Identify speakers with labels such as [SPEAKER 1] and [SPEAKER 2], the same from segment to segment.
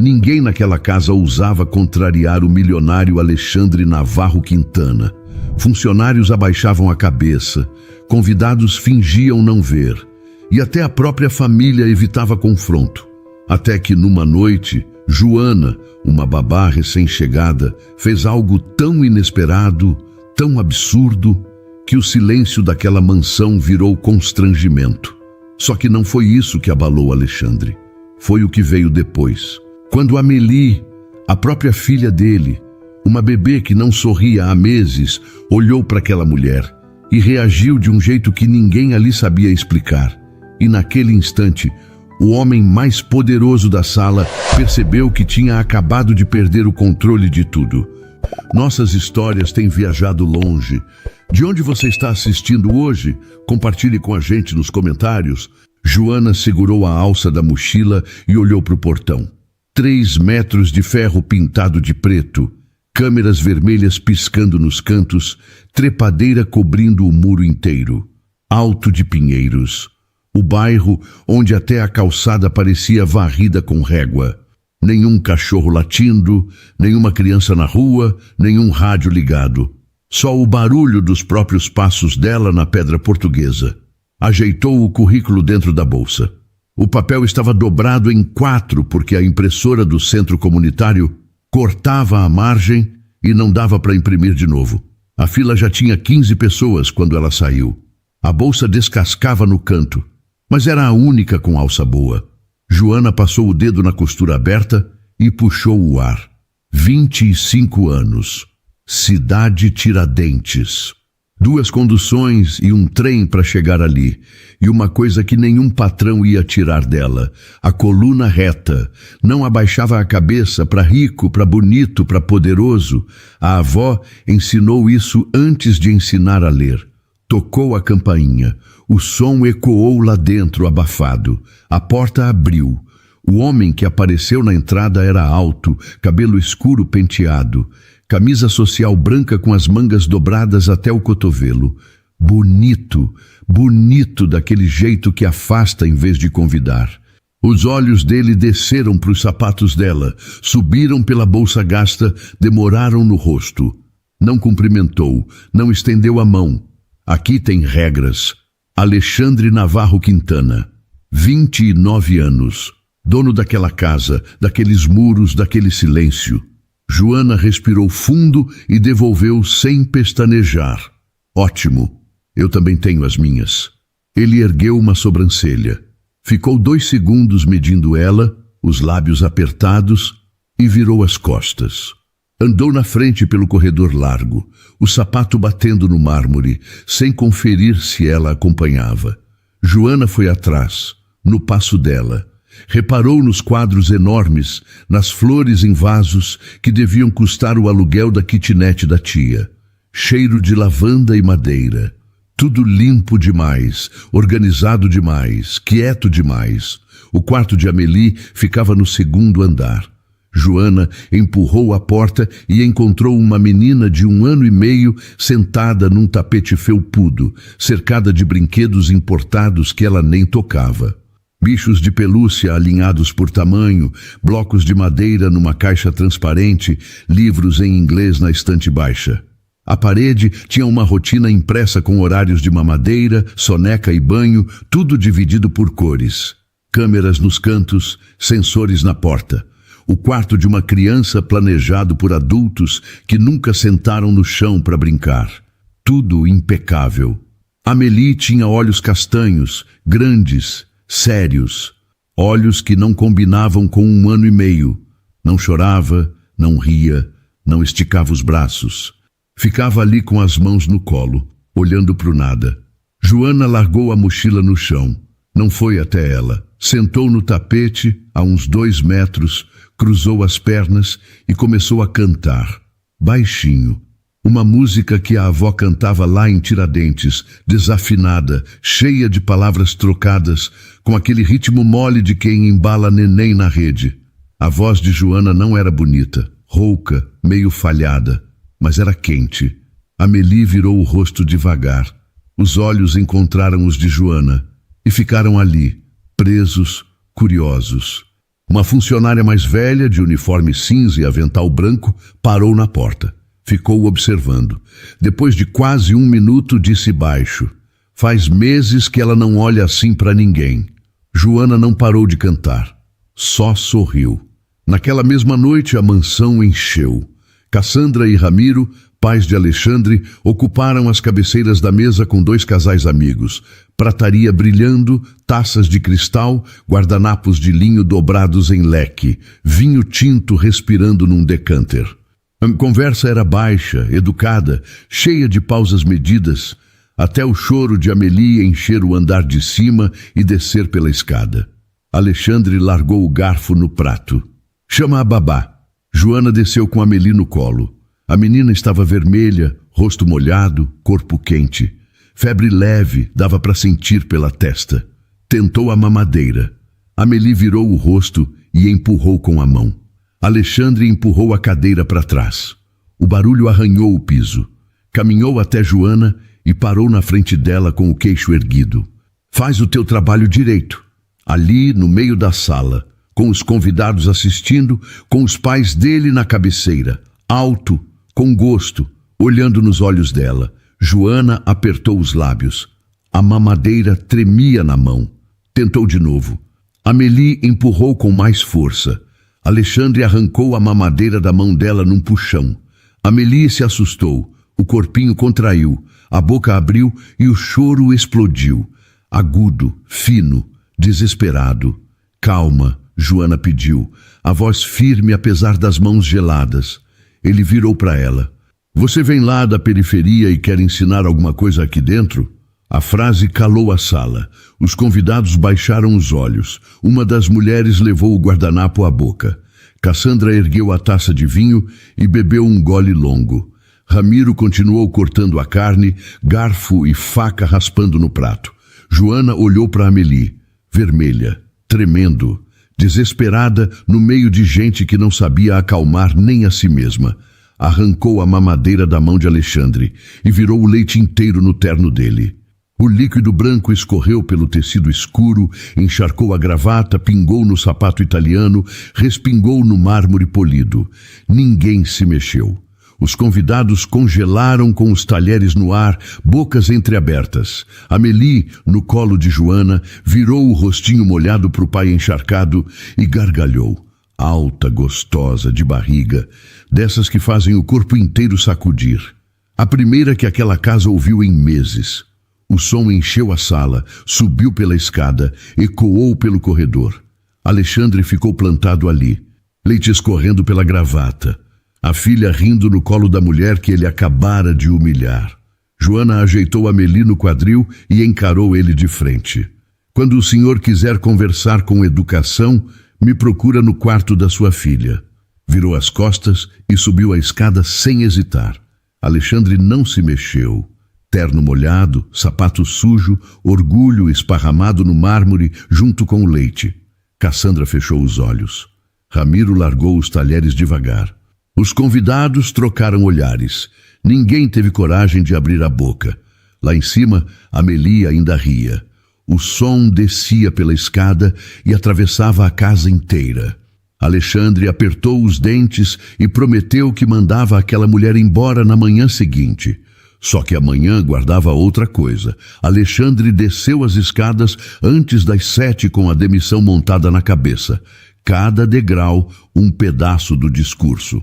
[SPEAKER 1] Ninguém naquela casa ousava contrariar o milionário Alexandre Navarro Quintana. Funcionários abaixavam a cabeça, convidados fingiam não ver, e até a própria família evitava confronto. Até que numa noite, Joana, uma babá recém-chegada, fez algo tão inesperado, tão absurdo, que o silêncio daquela mansão virou constrangimento. Só que não foi isso que abalou Alexandre. Foi o que veio depois. Quando Amélie, a própria filha dele, uma bebê que não sorria há meses, olhou para aquela mulher e reagiu de um jeito que ninguém ali sabia explicar. E naquele instante, o homem mais poderoso da sala percebeu que tinha acabado de perder o controle de tudo. Nossas histórias têm viajado longe. De onde você está assistindo hoje? Compartilhe com a gente nos comentários. Joana segurou a alça da mochila e olhou para o portão. 3 metros de ferro pintado de preto, câmeras vermelhas piscando nos cantos, trepadeira cobrindo o muro inteiro. Alto de Pinheiros. O bairro onde até a calçada parecia varrida com régua. Nenhum cachorro latindo, nenhuma criança na rua, nenhum rádio ligado. Só o barulho dos próprios passos dela na pedra portuguesa. Ajeitou o currículo dentro da bolsa. O papel estava dobrado em 4 porque a impressora do centro comunitário cortava a margem e não dava para imprimir de novo. A fila já tinha 15 pessoas quando ela saiu. A bolsa descascava no canto, mas era a única com alça boa. Joana passou o dedo na costura aberta e puxou o ar. 25 anos. Cidade Tiradentes. 2 conduções e um trem para chegar ali. E uma coisa que nenhum patrão ia tirar dela: a coluna reta. Não abaixava a cabeça para rico, para bonito, para poderoso. A avó ensinou isso antes de ensinar a ler. Tocou a campainha. O som ecoou lá dentro, abafado. A porta abriu. O homem que apareceu na entrada era alto, cabelo escuro penteado, camisa social branca com as mangas dobradas até o cotovelo. Bonito, bonito daquele jeito que afasta em vez de convidar. Os olhos dele desceram para os sapatos dela, subiram pela bolsa gasta, demoraram no rosto. Não cumprimentou, não estendeu a mão. Aqui tem regras. Alexandre Navarro Quintana, 29 anos, dono daquela casa, daqueles muros, daquele silêncio. Joana respirou fundo e devolveu sem pestanejar. Ótimo, eu também tenho as minhas. Ele ergueu uma sobrancelha. Ficou 2 segundos medindo ela, os lábios apertados, e virou as costas. Andou na frente pelo corredor largo, o sapato batendo no mármore, sem conferir se ela acompanhava. Joana foi atrás, no passo dela. Reparou nos quadros enormes, nas flores em vasos que deviam custar o aluguel da kitnet da tia. Cheiro de lavanda e madeira. Tudo limpo demais, organizado demais, quieto demais. O quarto de Amélie ficava no 2º andar. Joana empurrou a porta e encontrou uma menina de 1 ano e meio sentada num tapete felpudo, cercada de brinquedos importados que ela nem tocava. Bichos de pelúcia alinhados por tamanho, blocos de madeira numa caixa transparente, livros em inglês na estante baixa. A parede tinha uma rotina impressa com horários de mamadeira, soneca e banho, tudo dividido por cores. Câmeras nos cantos, sensores na porta. O quarto de uma criança planejado por adultos que nunca sentaram no chão para brincar. Tudo impecável. Amélie tinha olhos castanhos, grandes, sérios. Olhos que não combinavam com 1 ano e meio. Não chorava, não ria, não esticava os braços. Ficava ali com as mãos no colo, olhando para o nada. Joana largou a mochila no chão. Não foi até ela. Sentou no tapete, a uns 2 metros, cruzou as pernas e começou a cantar, baixinho. Uma música que a avó cantava lá em Tiradentes, desafinada, cheia de palavras trocadas, com aquele ritmo mole de quem embala neném na rede. A voz de Joana não era bonita, rouca, meio falhada, mas era quente. Amélie virou o rosto devagar. Os olhos encontraram os de Joana e ficaram ali, presos, curiosos. Uma funcionária mais velha, de uniforme cinza e avental branco, parou na porta. Ficou observando. Depois de quase 1 minuto, disse baixo: "Faz meses que ela não olha assim para ninguém." Joana não parou de cantar. Só sorriu. Naquela mesma noite, a mansão encheu. Cassandra e Ramiro, pais de Alexandre, ocuparam as cabeceiras da mesa com 2 casais amigos. Prataria brilhando, taças de cristal, guardanapos de linho dobrados em leque, vinho tinto respirando num decânter. A conversa era baixa, educada, cheia de pausas medidas, até o choro de Amélie encher o andar de cima e descer pela escada. Alexandre largou o garfo no prato. "Chama a babá." Joana desceu com Amélie no colo. A menina estava vermelha, rosto molhado, corpo quente. Febre leve, dava para sentir pela testa. Tentou a mamadeira. Amélie virou o rosto e empurrou com a mão. Alexandre empurrou a cadeira para trás. O barulho arranhou o piso. Caminhou até Joana e parou na frente dela com o queixo erguido. "Faz o teu trabalho direito." Ali, no meio da sala, com os convidados assistindo, com os pais dele na cabeceira, alto, com gosto, olhando nos olhos dela, Joana apertou os lábios. A mamadeira tremia na mão. Tentou de novo. Amélie empurrou com mais força. Alexandre arrancou a mamadeira da mão dela num puxão. Amélie se assustou. O corpinho contraiu, a boca abriu e o choro explodiu. Agudo, fino, desesperado. "Calma", Joana pediu, a voz firme apesar das mãos geladas. Ele virou para ela. "Você vem lá da periferia e quer ensinar alguma coisa aqui dentro?" A frase calou a sala. Os convidados baixaram os olhos. Uma das mulheres levou o guardanapo à boca. Cassandra ergueu a taça de vinho e bebeu um gole longo. Ramiro continuou cortando a carne, garfo e faca raspando no prato. Joana olhou para Amélie, vermelha, tremendo, desesperada no meio de gente que não sabia acalmar nem a si mesma. Arrancou a mamadeira da mão de Alexandre e virou o leite inteiro no terno dele. O líquido branco escorreu pelo tecido escuro, encharcou a gravata, pingou no sapato italiano, respingou no mármore polido. Ninguém se mexeu. Os convidados congelaram com os talheres no ar, bocas entreabertas. Amélie, no colo de Joana, virou o rostinho molhado para o pai encharcado e gargalhou. Alta, gostosa, de barriga, dessas que fazem o corpo inteiro sacudir. A primeira que aquela casa ouviu em meses. O som encheu a sala, subiu pela escada, ecoou pelo corredor. Alexandre ficou plantado ali, leite escorrendo pela gravata. A filha rindo no colo da mulher que ele acabara de humilhar. Joana ajeitou Amélie no quadril e encarou ele de frente. "Quando o senhor quiser conversar com educação, me procura no quarto da sua filha." Virou as costas e subiu a escada sem hesitar. Alexandre não se mexeu. Terno molhado, sapato sujo, orgulho esparramado no mármore junto com o leite. Cassandra fechou os olhos. Ramiro largou os talheres devagar. Os convidados trocaram olhares. Ninguém teve coragem de abrir a boca. Lá em cima, Amélie ainda ria. O som descia pela escada e atravessava a casa inteira. Alexandre apertou os dentes e prometeu que mandava aquela mulher embora na manhã seguinte. Só que amanhã guardava outra coisa. Alexandre desceu as escadas antes das 7 com a demissão montada na cabeça. Cada degrau, um pedaço do discurso.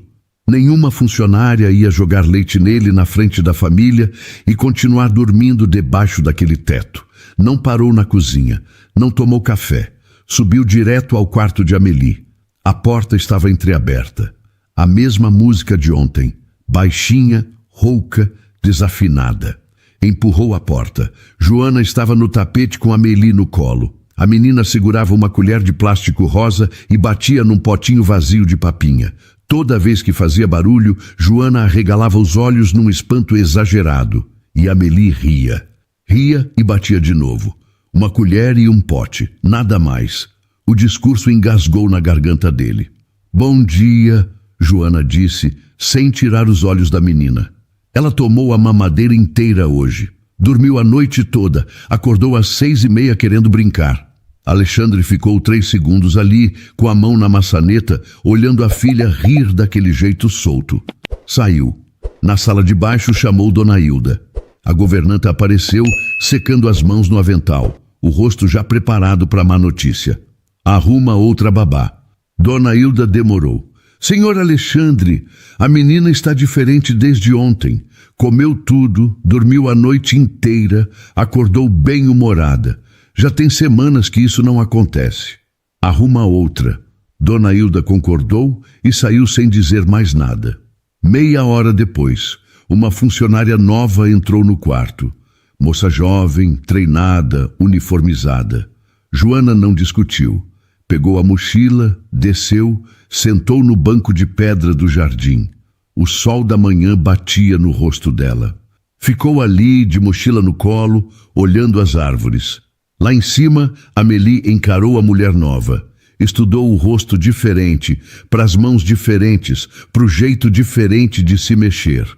[SPEAKER 1] Nenhuma funcionária ia jogar leite nele na frente da família e continuar dormindo debaixo daquele teto. Não parou na cozinha, não tomou café. Subiu direto ao quarto de Amélie. A porta estava entreaberta. A mesma música de ontem, baixinha, rouca, desafinada. Empurrou a porta. Joana estava no tapete com Amélie no colo. A menina segurava uma colher de plástico rosa e batia num potinho vazio de papinha. Toda vez que fazia barulho, Joana arregalava os olhos num espanto exagerado. E Amélie ria. Ria e batia de novo. Uma colher e um pote, nada mais. O discurso engasgou na garganta dele. "Bom dia", Joana disse, sem tirar os olhos da menina. Ela tomou a mamadeira inteira hoje. Dormiu a noite toda, acordou às 6:30 querendo brincar. Alexandre ficou 3 segundos ali, com a mão na maçaneta, olhando a filha rir daquele jeito solto. Saiu. Na sala de baixo chamou Dona Hilda. A governanta apareceu, secando as mãos no avental, o rosto já preparado para a má notícia. Arruma outra babá. Dona Hilda demorou. Senhor Alexandre, a menina está diferente desde ontem. Comeu tudo, dormiu a noite inteira, acordou bem-humorada. Já tem semanas que isso não acontece. Arruma outra. Dona Hilda concordou e saiu sem dizer mais nada. Meia hora depois, uma funcionária nova entrou no quarto. Moça jovem, treinada, uniformizada. Joana não discutiu. Pegou a mochila, desceu, sentou no banco de pedra do jardim. O sol da manhã batia no rosto dela. Ficou ali, de mochila no colo, olhando as árvores. Lá em cima, Amélie encarou a mulher nova. Estudou o rosto diferente, para as mãos diferentes, para o jeito diferente de se mexer.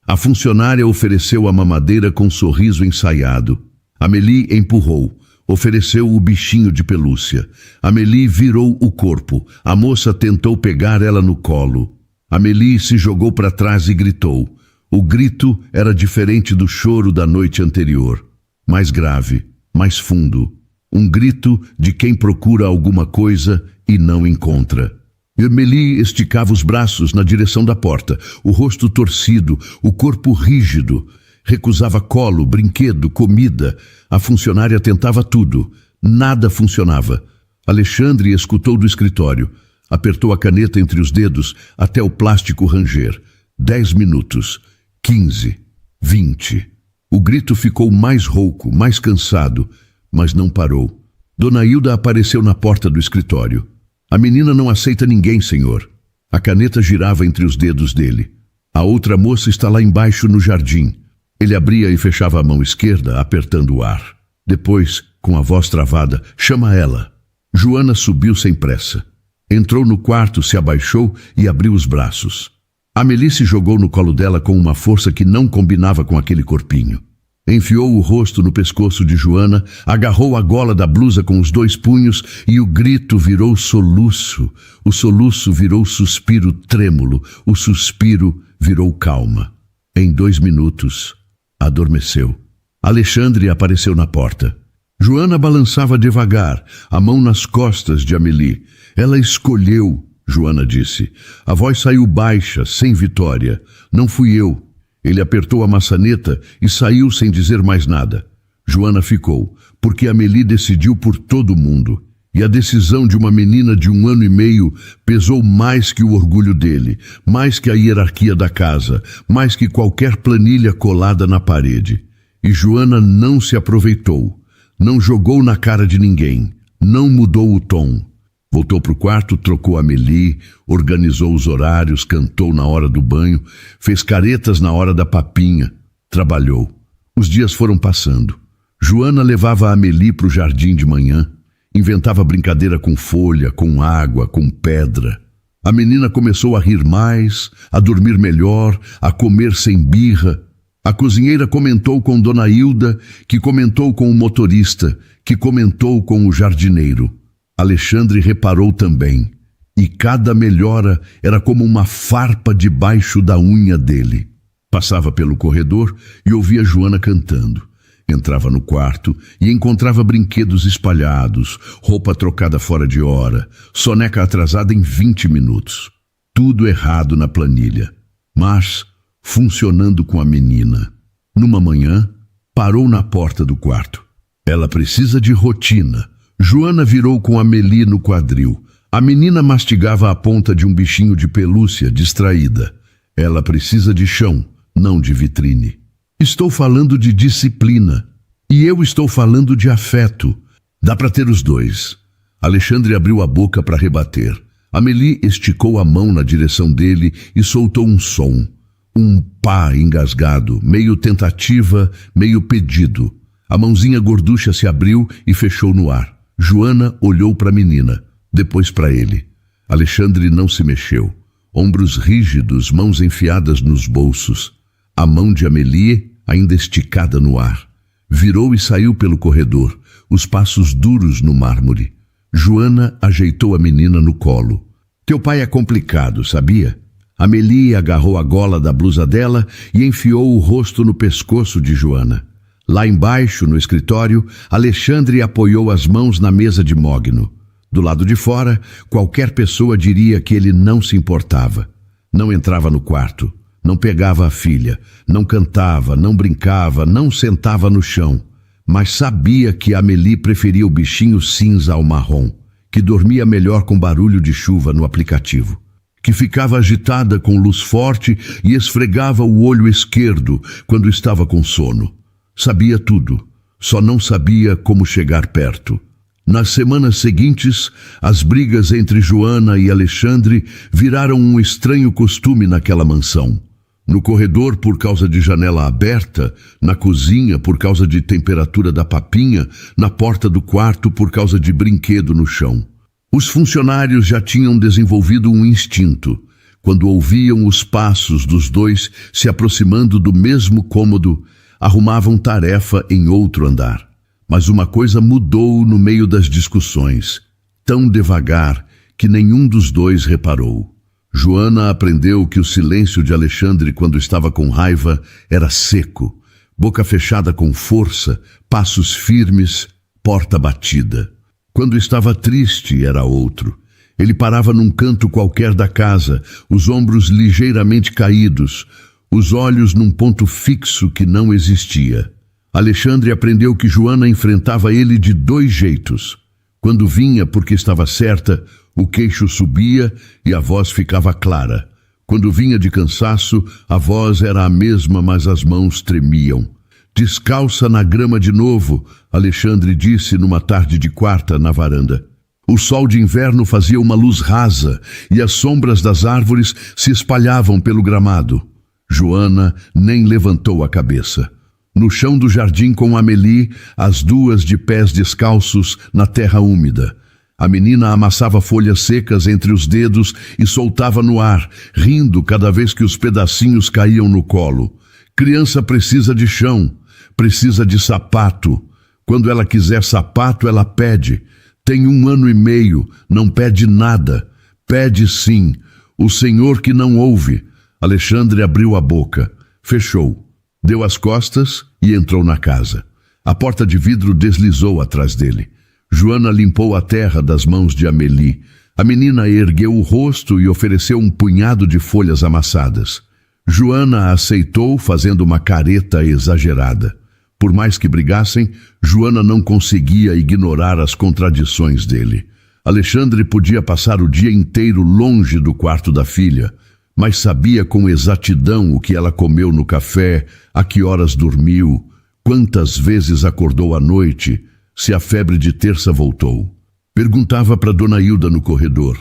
[SPEAKER 1] A funcionária ofereceu a mamadeira com um sorriso ensaiado. Amélie empurrou, ofereceu o bichinho de pelúcia. Amélie virou o corpo. A moça tentou pegar ela no colo. Amélie se jogou para trás e gritou. O grito era diferente do choro da noite anterior. Mais grave, mais fundo. Um grito de quem procura alguma coisa e não encontra. Amélie esticava os braços na direção da porta, o rosto torcido, o corpo rígido. Recusava colo, brinquedo, comida. A funcionária tentava tudo. Nada funcionava. Alexandre escutou do escritório. Apertou a caneta entre os dedos até o plástico ranger. 10 minutos. 15. 20. O grito ficou mais rouco, mais cansado, mas não parou. Dona Hilda apareceu na porta do escritório. A menina não aceita ninguém, senhor. A caneta girava entre os dedos dele. A outra moça está lá embaixo no jardim. Ele abria e fechava a mão esquerda, apertando o ar. Depois, com a voz travada, chama ela. Joana subiu sem pressa. Entrou no quarto, se abaixou e abriu os braços. Amélie se jogou no colo dela com uma força que não combinava com aquele corpinho. Enfiou o rosto no pescoço de Joana, agarrou a gola da blusa com os 2 punhos e o grito virou soluço. O soluço virou suspiro trêmulo, o suspiro virou calma. Em 2 minutos, adormeceu. Alexandre apareceu na porta. Joana balançava devagar, a mão nas costas de Amélie. Ela escolheu, Joana disse. A voz saiu baixa, sem vitória. Não fui eu. Ele apertou a maçaneta e saiu sem dizer mais nada. Joana ficou, porque Amélie decidiu por todo mundo. E a decisão de uma menina de 1 ano e meio pesou mais que o orgulho dele, mais que a hierarquia da casa, mais que qualquer planilha colada na parede. E Joana não se aproveitou, não jogou na cara de ninguém, não mudou o tom. Voltou para o quarto, trocou a Amélie, organizou os horários, cantou na hora do banho, fez caretas na hora da papinha, trabalhou. Os dias foram passando. Joana levava a Amélie para o jardim de manhã, inventava brincadeira com folha, com água, com pedra. A menina começou a rir mais, a dormir melhor, a comer sem birra. A cozinheira comentou com Dona Hilda, que comentou com o motorista, que comentou com o jardineiro. Alexandre reparou também, e cada melhora era como uma farpa debaixo da unha dele. Passava pelo corredor e ouvia Joana cantando. Entrava no quarto e encontrava brinquedos espalhados, roupa trocada fora de hora, soneca atrasada em 20 minutos. Tudo errado na planilha, mas funcionando com a menina. Numa manhã, parou na porta do quarto. Ela precisa de rotina. Joana virou com Amélie no quadril. A menina mastigava a ponta de um bichinho de pelúcia, distraída. Ela precisa de chão, não de vitrine. Estou falando de disciplina. E eu estou falando de afeto. Dá para ter os dois. Alexandre abriu a boca para rebater. Amélie esticou a mão na direção dele e soltou um som. Um pá engasgado, meio tentativa, meio pedido. A mãozinha gorducha se abriu e fechou no ar. Joana olhou para a menina, depois para ele. Alexandre não se mexeu. Ombros rígidos, mãos enfiadas nos bolsos. A mão de Amélie ainda esticada no ar. Virou e saiu pelo corredor, os passos duros no mármore. Joana ajeitou a menina no colo. Teu pai é complicado, sabia? Amélie agarrou a gola da blusa dela e enfiou o rosto no pescoço de Joana. Lá embaixo, no escritório, Alexandre apoiou as mãos na mesa de mogno. Do lado de fora, qualquer pessoa diria que ele não se importava. Não entrava no quarto, não pegava a filha, não cantava, não brincava, não sentava no chão. Mas sabia que Amélie preferia o bichinho cinza ao marrom, que dormia melhor com barulho de chuva no aplicativo, que ficava agitada com luz forte e esfregava o olho esquerdo quando estava com sono. Sabia tudo, só não sabia como chegar perto. Nas semanas seguintes, as brigas entre Joana e Alexandre viraram um estranho costume naquela mansão. No corredor por causa de janela aberta, na cozinha por causa de temperatura da papinha, na porta do quarto por causa de brinquedo no chão. Os funcionários já tinham desenvolvido um instinto. Quando ouviam os passos dos dois se aproximando do mesmo cômodo, arrumavam tarefa em outro andar. Mas uma coisa mudou no meio das discussões, tão devagar que nenhum dos dois reparou. Joana aprendeu que o silêncio de Alexandre quando estava com raiva era seco, boca fechada com força, passos firmes, porta batida. Quando estava triste era outro. Ele parava num canto qualquer da casa, os ombros ligeiramente caídos, os olhos num ponto fixo que não existia. Alexandre aprendeu que Joana enfrentava ele de dois jeitos. Quando vinha porque estava certa, o queixo subia e a voz ficava clara. Quando vinha de cansaço, a voz era a mesma, mas as mãos tremiam. Descalça na grama de novo, Alexandre disse numa tarde de quarta na varanda. O sol de inverno fazia uma luz rasa e as sombras das árvores se espalhavam pelo gramado. Joana nem levantou a cabeça. No chão do jardim com Amélie, as duas de pés descalços na terra úmida. A menina amassava folhas secas entre os dedos e soltava no ar, rindo cada vez que os pedacinhos caíam no colo. Criança precisa de chão, precisa de sapato. Quando ela quiser sapato, ela pede. Tem 1 ano e meio, não pede nada. Pede sim, o Senhor que não ouve. Alexandre abriu a boca, fechou, deu as costas e entrou na casa. A porta de vidro deslizou atrás dele. Joana limpou a terra das mãos de Amélie. A menina ergueu o rosto e ofereceu um punhado de folhas amassadas. Joana aceitou, fazendo uma careta exagerada. Por mais que brigassem, Joana não conseguia ignorar as contradições dele. Alexandre podia passar o dia inteiro longe do quarto da filha, mas sabia com exatidão o que ela comeu no café, a que horas dormiu, quantas vezes acordou à noite, se a febre de terça voltou. Perguntava para Dona Hilda no corredor,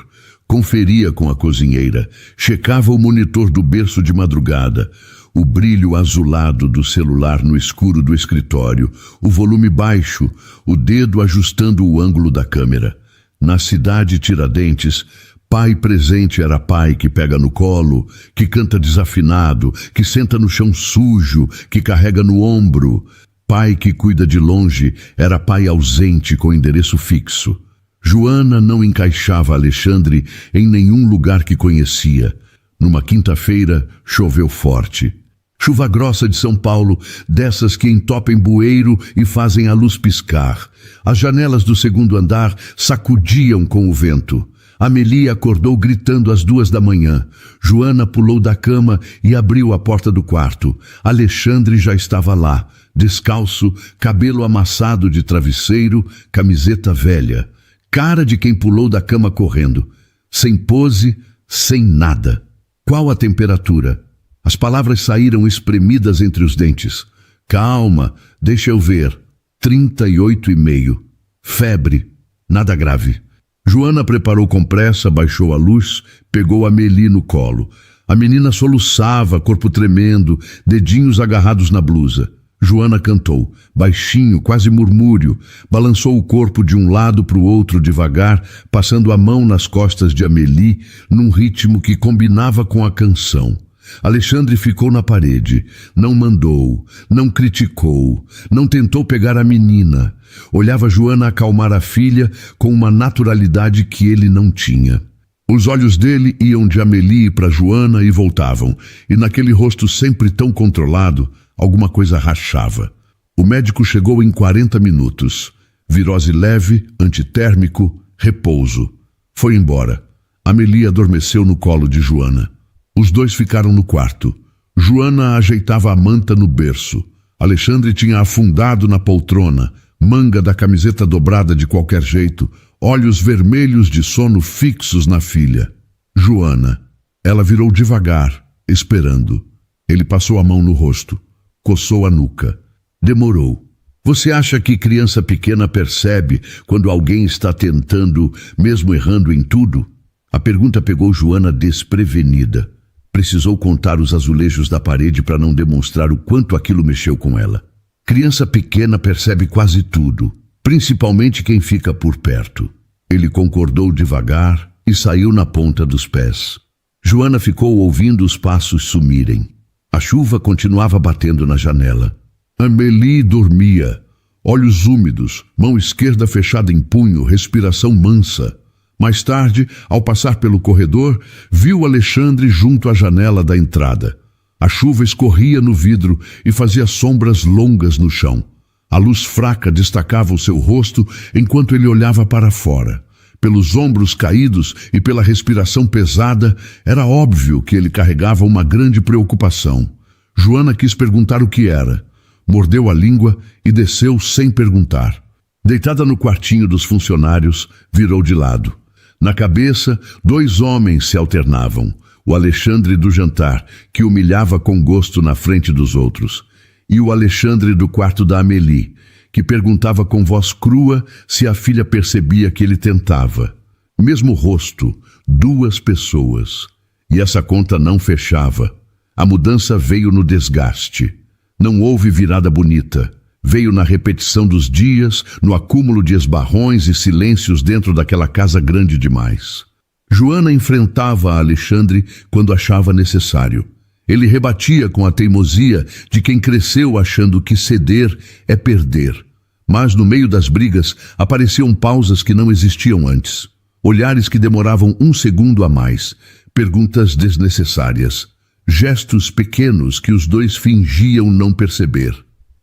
[SPEAKER 1] conferia com a cozinheira, checava o monitor do berço de madrugada, o brilho azulado do celular no escuro do escritório, o volume baixo, o dedo ajustando o ângulo da câmera. Na cidade Tiradentes, pai presente era pai que pega no colo, que canta desafinado, que senta no chão sujo, que carrega no ombro. Pai que cuida de longe era pai ausente com endereço fixo. Joana não encaixava Alexandre em nenhum lugar que conhecia. Numa quinta-feira, choveu forte. Chuva grossa de São Paulo, dessas que entopem bueiro e fazem a luz piscar. As janelas do segundo andar sacudiam com o vento. Amélie acordou gritando às 2 da manhã. Joana pulou da cama e abriu a porta do quarto. Alexandre já estava lá, descalço, cabelo amassado de travesseiro, camiseta velha. Cara de quem pulou da cama correndo. Sem pose, sem nada. Qual a temperatura? As palavras saíram espremidas entre os dentes. Calma, deixa eu ver. 38,5. Febre, nada grave. Joana preparou com pressa, baixou a luz, pegou Amélie no colo. A menina soluçava, corpo tremendo, dedinhos agarrados na blusa. Joana cantou, baixinho, quase murmúrio, balançou o corpo de um lado para o outro devagar, passando a mão nas costas de Amélie, num ritmo que combinava com a canção. Alexandre ficou na parede, não mandou, não criticou, não tentou pegar a menina. Olhava Joana acalmar a filha com uma naturalidade que ele não tinha. Os olhos dele iam de Amélie para Joana e voltavam, e naquele rosto sempre tão controlado, alguma coisa rachava. O médico chegou em 40 minutos. Virose leve, antitérmico, repouso. Foi embora. Amélie adormeceu no colo de Joana. Os dois ficaram no quarto. Joana ajeitava a manta no berço. Alexandre tinha afundado na poltrona, manga da camiseta dobrada de qualquer jeito, olhos vermelhos de sono fixos na filha. Joana. Ela virou devagar, esperando. Ele passou a mão no rosto. Coçou a nuca. Demorou. Você acha que criança pequena percebe quando alguém está tentando, mesmo errando em tudo? A pergunta pegou Joana desprevenida. Precisou contar os azulejos da parede para não demonstrar o quanto aquilo mexeu com ela. Criança pequena percebe quase tudo, principalmente quem fica por perto. Ele concordou devagar e saiu na ponta dos pés. Joana ficou ouvindo os passos sumirem. A chuva continuava batendo na janela. Amélie dormia, olhos úmidos, mão esquerda fechada em punho, respiração mansa. Mais tarde, ao passar pelo corredor, viu Alexandre junto à janela da entrada. A chuva escorria no vidro e fazia sombras longas no chão. A luz fraca destacava o seu rosto enquanto ele olhava para fora. Pelos ombros caídos e pela respiração pesada, era óbvio que ele carregava uma grande preocupação. Joana quis perguntar o que era. Mordeu a língua e desceu sem perguntar. Deitada no quartinho dos funcionários, virou de lado. Na cabeça, 2 homens se alternavam. O Alexandre do jantar, que humilhava com gosto na frente dos outros, e o Alexandre do quarto da Amélie, que perguntava com voz crua se a filha percebia que ele tentava. Mesmo rosto, 2 pessoas. E essa conta não fechava. A mudança veio no desgaste. Não houve virada bonita. Veio na repetição dos dias, no acúmulo de esbarrões e silêncios dentro daquela casa grande demais. Joana enfrentava a Alexandre quando achava necessário. Ele rebatia com a teimosia de quem cresceu achando que ceder é perder. Mas no meio das brigas apareciam pausas que não existiam antes. Olhares que demoravam 1 segundo a mais. Perguntas desnecessárias. Gestos pequenos que os 2 fingiam não perceber.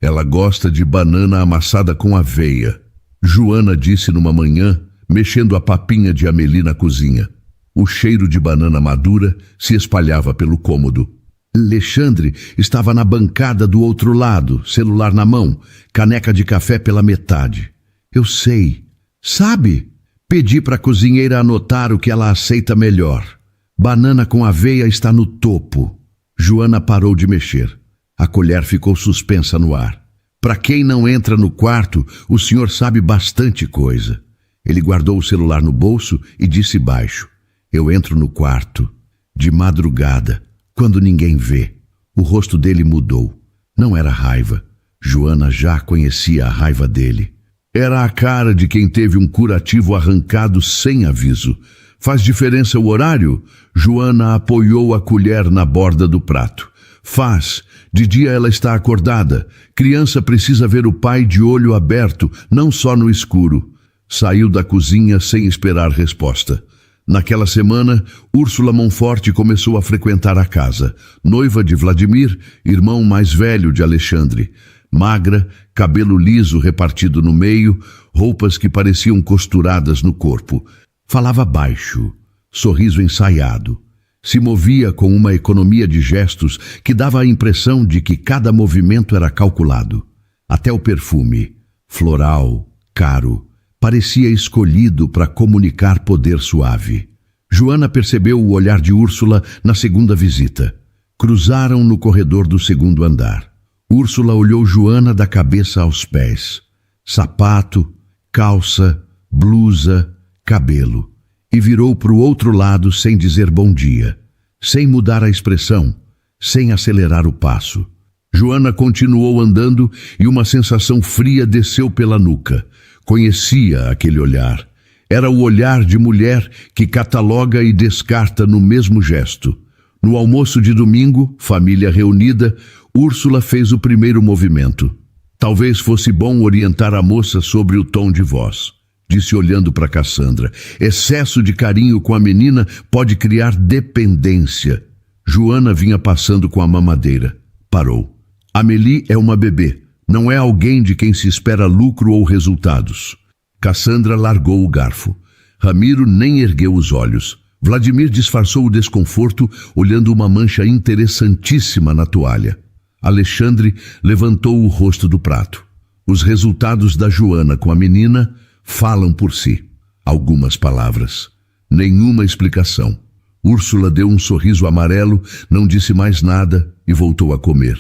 [SPEAKER 1] Ela gosta de banana amassada com aveia. Joana disse numa manhã, mexendo a papinha de Amélie na cozinha. O cheiro de banana madura se espalhava pelo cômodo. Alexandre estava na bancada do outro lado, celular na mão, caneca de café pela metade. Eu sei. Sabe? Pedi para a cozinheira anotar o que ela aceita melhor. Banana com aveia está no topo. Joana parou de mexer. A colher ficou suspensa no ar. Para quem não entra no quarto, o senhor sabe bastante coisa. Ele guardou o celular no bolso e disse baixo. Eu entro no quarto, de madrugada, quando ninguém vê. O rosto dele mudou. Não era raiva. Joana já conhecia a raiva dele. Era a cara de quem teve um curativo arrancado sem aviso. Faz diferença o horário? Joana apoiou a colher na borda do prato. Faz. De dia ela está acordada. Criança precisa ver o pai de olho aberto, não só no escuro. Saiu da cozinha sem esperar resposta. Naquela semana, Úrsula Monforte começou a frequentar a casa. Noiva de Vladimir, irmão mais velho de Alexandre. Magra, cabelo liso repartido no meio, roupas que pareciam costuradas no corpo. Falava baixo, sorriso ensaiado. Se movia com uma economia de gestos que dava a impressão de que cada movimento era calculado. Até o perfume, floral, caro, parecia escolhido para comunicar poder suave. Joana percebeu o olhar de Úrsula na segunda visita. Cruzaram no corredor do 2º andar. Úrsula olhou Joana da cabeça aos pés. Sapato, calça, blusa, cabelo. E virou para o outro lado sem dizer bom dia, sem mudar a expressão, sem acelerar o passo. Joana continuou andando e uma sensação fria desceu pela nuca. Conhecia aquele olhar. Era o olhar de mulher que cataloga e descarta no mesmo gesto. No almoço de domingo, família reunida, Úrsula fez o primeiro movimento. Talvez fosse bom orientar a moça sobre o tom de voz. Disse olhando para Cassandra. Excesso de carinho com a menina pode criar dependência. Joana vinha passando com a mamadeira. Parou. Amélie é uma bebê. Não é alguém de quem se espera lucro ou resultados. Cassandra largou o garfo. Ramiro nem ergueu os olhos. Vladimir disfarçou o desconforto, olhando uma mancha interessantíssima na toalha. Alexandre levantou o rosto do prato. Os resultados da Joana com a menina falam por si. Algumas palavras. Nenhuma explicação. Úrsula deu um sorriso amarelo, não disse mais nada e voltou a comer.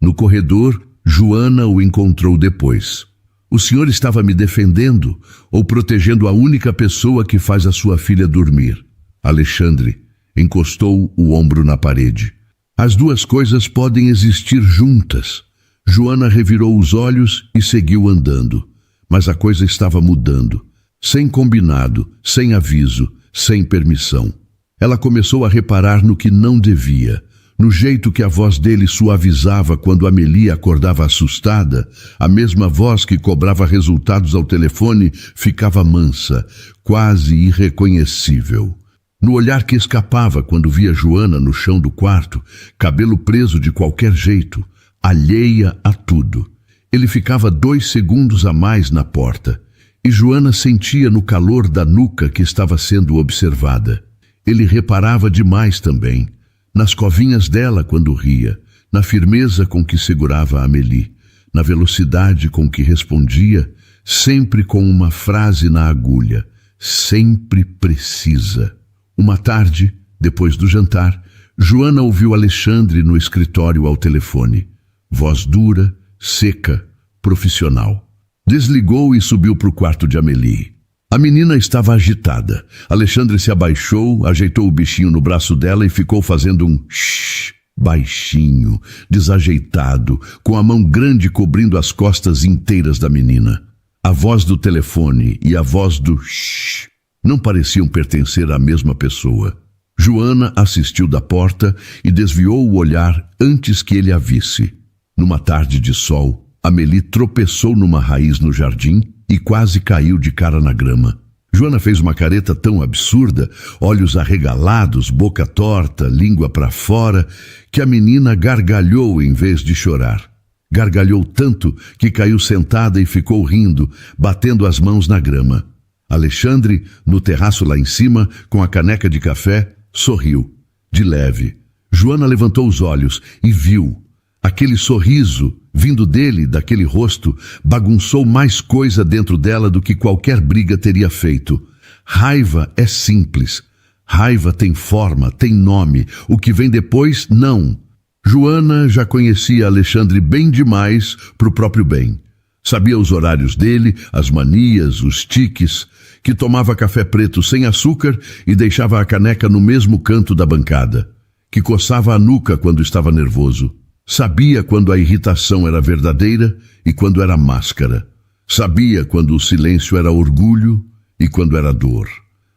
[SPEAKER 1] No corredor, Joana o encontrou depois. O senhor estava me defendendo ou protegendo a única pessoa que faz a sua filha dormir? Alexandre encostou o ombro na parede. As duas coisas podem existir juntas. Joana revirou os olhos e seguiu andando. Mas a coisa estava mudando. Sem combinado, sem aviso, sem permissão. Ela começou a reparar no que não devia. No jeito que a voz dele suavizava quando Amélie acordava assustada, a mesma voz que cobrava resultados ao telefone ficava mansa, quase irreconhecível. No olhar que escapava quando via Joana no chão do quarto, cabelo preso de qualquer jeito, alheia a tudo. Ele ficava 2 segundos a mais na porta, e Joana sentia no calor da nuca que estava sendo observada. Ele reparava demais também, nas covinhas dela quando ria, na firmeza com que segurava a Amélie, na velocidade com que respondia, sempre com uma frase na agulha, sempre precisa. Uma tarde, depois do jantar, Joana ouviu Alexandre no escritório ao telefone. Voz dura, seca, profissional. Desligou e subiu para o quarto de Amélie. A menina estava agitada. Alexandre se abaixou, ajeitou o bichinho no braço dela e ficou fazendo um shh, baixinho, desajeitado, com a mão grande cobrindo as costas inteiras da menina. A voz do telefone e a voz do shh não pareciam pertencer à mesma pessoa. Joana assistiu da porta e desviou o olhar antes que ele a visse. Numa tarde de sol, Amélie tropeçou numa raiz no jardim e quase caiu de cara na grama. Joana fez uma careta tão absurda, olhos arregalados, boca torta, língua para fora, que a menina gargalhou em vez de chorar. Gargalhou tanto que caiu sentada e ficou rindo, batendo as mãos na grama. Alexandre, no terraço lá em cima, com a caneca de café, sorriu, de leve. Joana levantou os olhos e viu. Aquele sorriso, vindo dele, daquele rosto, bagunçou mais coisa dentro dela do que qualquer briga teria feito. Raiva é simples. Raiva tem forma, tem nome. O que vem depois, não. Joana já conhecia Alexandre bem demais para o próprio bem. Sabia os horários dele, as manias, os tiques, que tomava café preto sem açúcar e deixava a caneca no mesmo canto da bancada, que coçava a nuca quando estava nervoso. Sabia quando a irritação era verdadeira e quando era máscara. Sabia quando o silêncio era orgulho e quando era dor.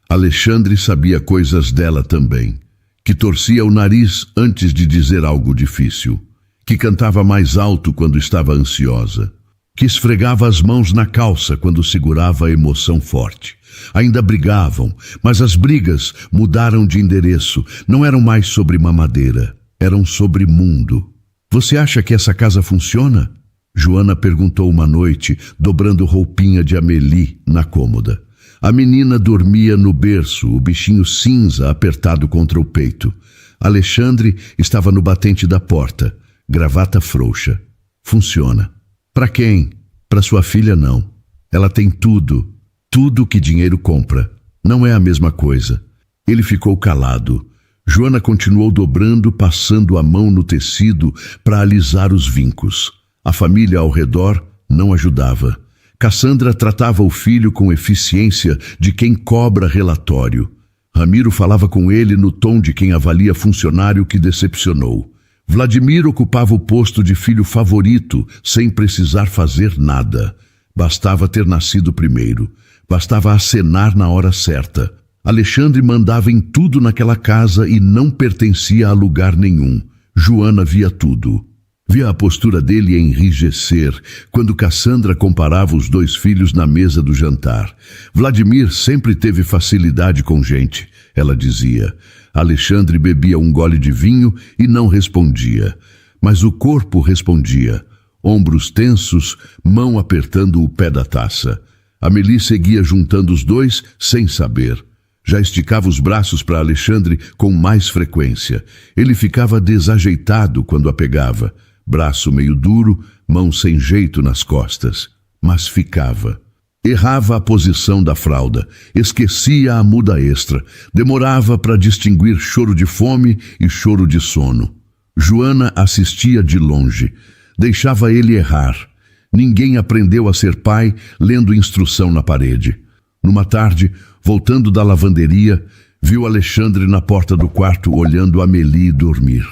[SPEAKER 1] Alexandre sabia coisas dela também, que torcia o nariz antes de dizer algo difícil, que cantava mais alto quando estava ansiosa, que esfregava as mãos na calça quando segurava a emoção forte. Ainda brigavam, mas as brigas mudaram de endereço. Não eram mais sobre mamadeira, eram sobre mundo. Você acha que essa casa funciona? Joana perguntou uma noite, dobrando roupinha de Amélie na cômoda. A menina dormia no berço, o bichinho cinza apertado contra o peito. Alexandre estava no batente da porta, gravata frouxa. Funciona. Para quem? Para sua filha, não. Ela tem tudo, tudo que dinheiro compra. Não é a mesma coisa. Ele ficou calado. Joana continuou dobrando, passando a mão no tecido para alisar os vincos. A família ao redor não ajudava. Cassandra tratava o filho com eficiência de quem cobra relatório. Ramiro falava com ele no tom de quem avalia funcionário que decepcionou. Vladimir ocupava o posto de filho favorito, sem precisar fazer nada. Bastava ter nascido primeiro. Bastava acenar na hora certa. Alexandre mandava em tudo naquela casa e não pertencia a lugar nenhum. Joana via tudo. Via a postura dele enrijecer quando Cassandra comparava os dois filhos na mesa do jantar. Vladimir sempre teve facilidade com gente, ela dizia. Alexandre bebia um gole de vinho e não respondia. Mas o corpo respondia. Ombros tensos, mão apertando o pé da taça. Amélie seguia juntando os dois sem saber. Já esticava os braços para Alexandre com mais frequência. Ele ficava desajeitado quando a pegava. Braço meio duro, mão sem jeito nas costas. Mas ficava. Errava a posição da fralda, esquecia a muda extra, demorava para distinguir choro de fome e choro de sono. Joana assistia de longe, deixava ele errar. Ninguém aprendeu a ser pai lendo instrução na parede. Numa tarde, voltando da lavanderia, viu Alexandre na porta do quarto olhando Amélie dormir.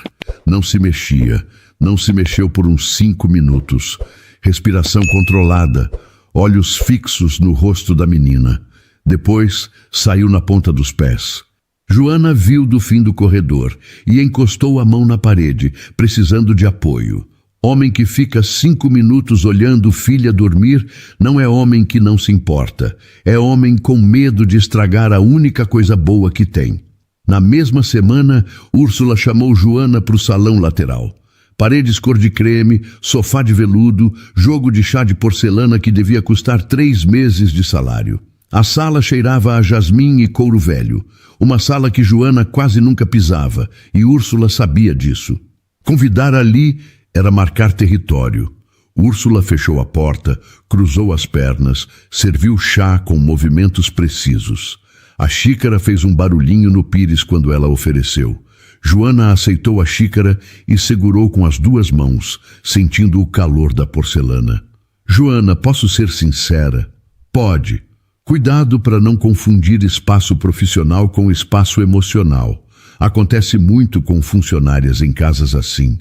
[SPEAKER 1] Não se mexia, não se mexeu por uns 5 minutos. Respiração controlada, olhos fixos no rosto da menina. Depois, saiu na ponta dos pés. Joana viu do fim do corredor e encostou a mão na parede, precisando de apoio. Homem que fica 5 minutos olhando filha dormir não é homem que não se importa. É homem com medo de estragar a única coisa boa que tem. Na mesma semana, Úrsula chamou Joana para o salão lateral. Paredes cor de creme, sofá de veludo, jogo de chá de porcelana que devia custar 3 meses de salário. A sala cheirava a jasmim e couro velho. Uma sala que Joana quase nunca pisava, e Úrsula sabia disso. Convidar ali era marcar território. Úrsula fechou a porta, cruzou as pernas, serviu chá com movimentos precisos. A xícara fez um barulhinho no pires quando ela ofereceu. Joana aceitou a xícara e segurou com as 2 mãos, sentindo o calor da porcelana. Joana, posso ser sincera? Pode. Cuidado para não confundir espaço profissional com espaço emocional. Acontece muito com funcionárias em casas assim.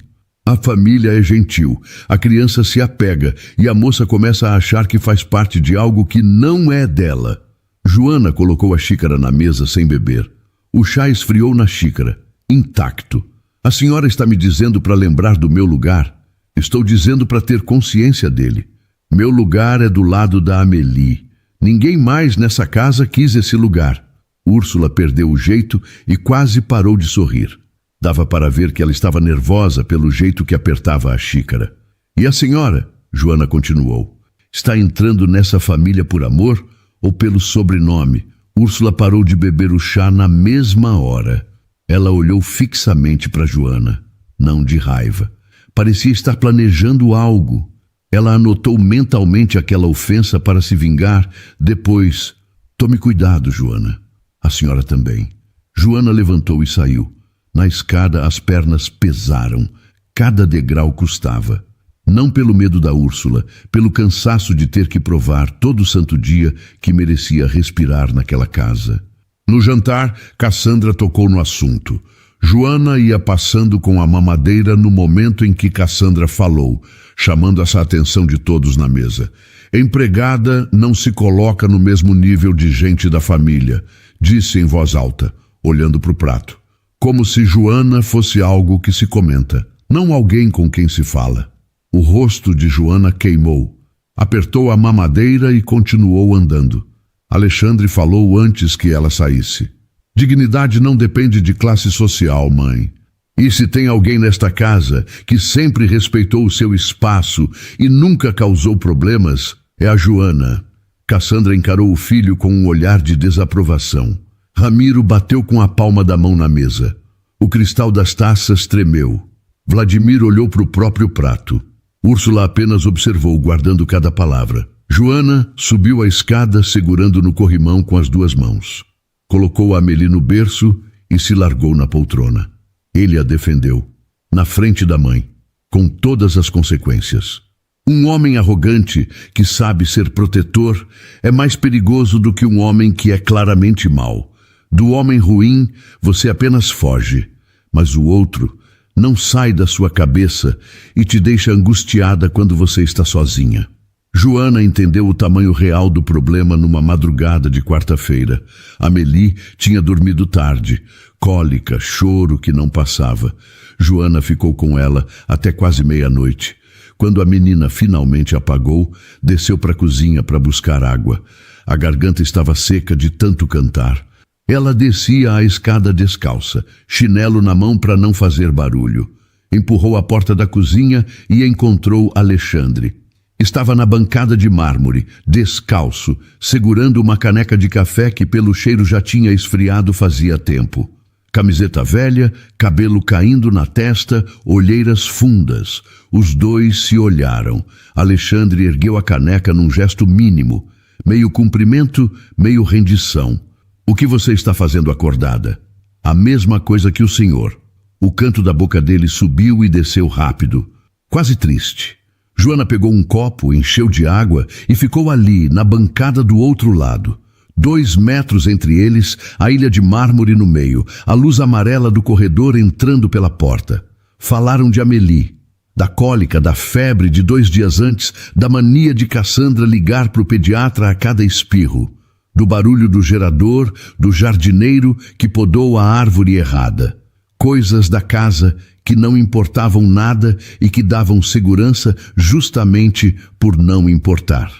[SPEAKER 1] A família é gentil, a criança se apega e a moça começa a achar que faz parte de algo que não é dela. Joana colocou a xícara na mesa sem beber. O chá esfriou na xícara, intacto. A senhora está me dizendo para lembrar do meu lugar? Estou dizendo para ter consciência dele. Meu lugar é do lado da Amélie. Ninguém mais nessa casa quis esse lugar. Úrsula perdeu o jeito e quase parou de sorrir. Dava para ver que ela estava nervosa pelo jeito que apertava a xícara. E a senhora, Joana continuou, está entrando nessa família por amor ou pelo sobrenome? Úrsula parou de beber o chá na mesma hora. Ela olhou fixamente para Joana, não de raiva. Parecia estar planejando algo. Ela anotou mentalmente aquela ofensa para se vingar. Depois, tome cuidado, Joana. A senhora também. Joana levantou e saiu. Na escada as pernas pesaram. Cada degrau custava. Não pelo medo da Úrsula, pelo cansaço de ter que provar todo santo dia que merecia respirar naquela casa. No jantar, Cassandra tocou no assunto. Joana ia passando com a mamadeira no momento em que Cassandra falou, chamando essa atenção de todos na mesa. Empregada não se coloca no mesmo nível de gente da família, disse em voz alta, olhando para o prato. Como se Joana fosse algo que se comenta, não alguém com quem se fala. O rosto de Joana queimou. Apertou a mamadeira e continuou andando. Alexandre falou antes que ela saísse. Dignidade não depende de classe social, mãe. E se tem alguém nesta casa que sempre respeitou o seu espaço e nunca causou problemas, é a Joana. Cassandra encarou o filho com um olhar de desaprovação. Ramiro bateu com a palma da mão na mesa. O cristal das taças tremeu. Vladimir olhou para o próprio prato. Úrsula apenas observou, guardando cada palavra. Joana subiu a escada segurando no corrimão com as 2 mãos. Colocou a Amélie no berço e se largou na poltrona. Ele a defendeu, na frente da mãe, com todas as consequências. Um homem arrogante que sabe ser protetor é mais perigoso do que um homem que é claramente mau. Do homem ruim, você apenas foge, mas o outro não sai da sua cabeça e te deixa angustiada quando você está sozinha. Joana entendeu o tamanho real do problema numa madrugada de quarta-feira. Amélie tinha dormido tarde, cólica, choro que não passava. Joana ficou com ela até quase meia-noite. Quando a menina finalmente apagou, desceu para a cozinha para buscar água. A garganta estava seca de tanto cantar. Ela descia a escada descalça, chinelo na mão para não fazer barulho. Empurrou a porta da cozinha e encontrou Alexandre. Estava na bancada de mármore, descalço, segurando uma caneca de café que pelo cheiro já tinha esfriado fazia tempo. Camiseta velha, cabelo caindo na testa, olheiras fundas. Os dois se olharam. Alexandre ergueu a caneca num gesto mínimo, meio cumprimento, meio rendição. O que você está fazendo acordada? A mesma coisa que o senhor. O canto da boca dele subiu e desceu rápido, quase triste. Joana pegou um copo, encheu de água e ficou ali, na bancada do outro lado. 2 metros entre eles, a ilha de mármore no meio, a luz amarela do corredor entrando pela porta. Falaram de Amélie, da cólica, da febre de 2 dias antes, da mania de Cassandra ligar para o pediatra a cada espirro, do barulho do gerador, do jardineiro que podou a árvore errada. Coisas da casa que não importavam nada e que davam segurança justamente por não importar.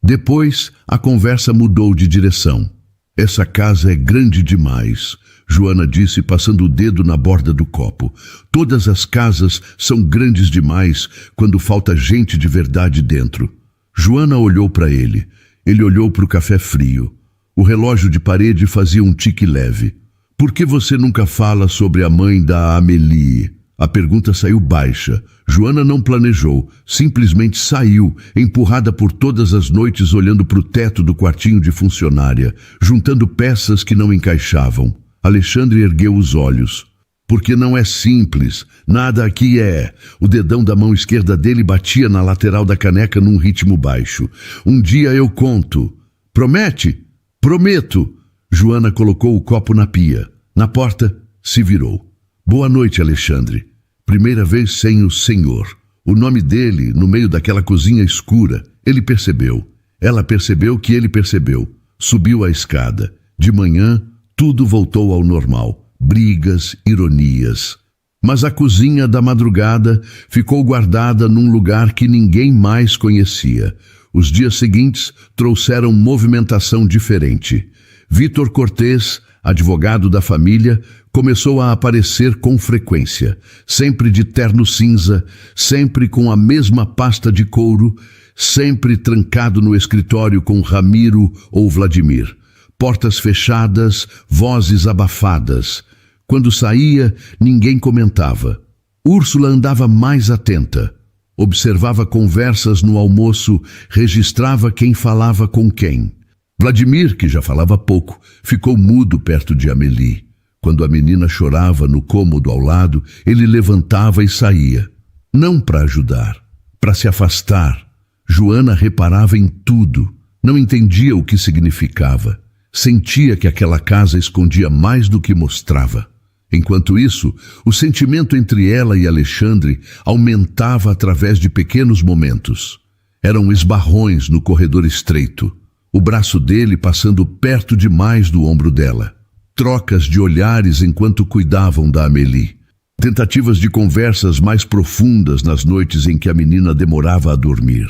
[SPEAKER 1] Depois, a conversa mudou de direção. Essa casa é grande demais, Joana disse, passando o dedo na borda do copo. Todas as casas são grandes demais quando falta gente de verdade dentro. Joana olhou para ele. Ele olhou para o café frio. O relógio de parede fazia um tique leve. Por que você nunca fala sobre a mãe da Amélie? A pergunta saiu baixa. Joana não planejou, simplesmente saiu, empurrada por todas as noites olhando para o teto do quartinho de funcionária, juntando peças que não encaixavam. Alexandre ergueu os olhos. Porque não é simples, nada aqui é. O dedão da mão esquerda dele batia na lateral da caneca num ritmo baixo. Um dia eu conto. Promete? Prometo. Joana colocou o copo na pia. Na porta, se virou. Boa noite, Alexandre. Primeira vez sem o senhor. O nome dele, no meio daquela cozinha escura. Ele percebeu. Ela percebeu que ele percebeu. Subiu a escada. De manhã, tudo voltou ao normal. Brigas, ironias. Mas a cozinha da madrugada ficou guardada num lugar que ninguém mais conhecia. Os dias seguintes trouxeram movimentação diferente. Vítor Cortês, advogado da família, começou a aparecer com frequência, sempre de terno cinza, sempre com a mesma pasta de couro, sempre trancado no escritório com Ramiro ou Vladimir. Portas fechadas, vozes abafadas. Quando saía, ninguém comentava. Úrsula andava mais atenta. Observava conversas no almoço, registrava quem falava com quem. Vladimir, que já falava pouco, ficou mudo perto de Amélie. Quando a menina chorava no cômodo ao lado, ele levantava e saía. Não para ajudar, para se afastar. Joana reparava em tudo, não entendia o que significava. Sentia que aquela casa escondia mais do que mostrava. Enquanto isso, o sentimento entre ela e Alexandre aumentava através de pequenos momentos. Eram esbarrões no corredor estreito, o braço dele passando perto demais do ombro dela. Trocas de olhares enquanto cuidavam da Amélie. Tentativas de conversas mais profundas nas noites em que a menina demorava a dormir.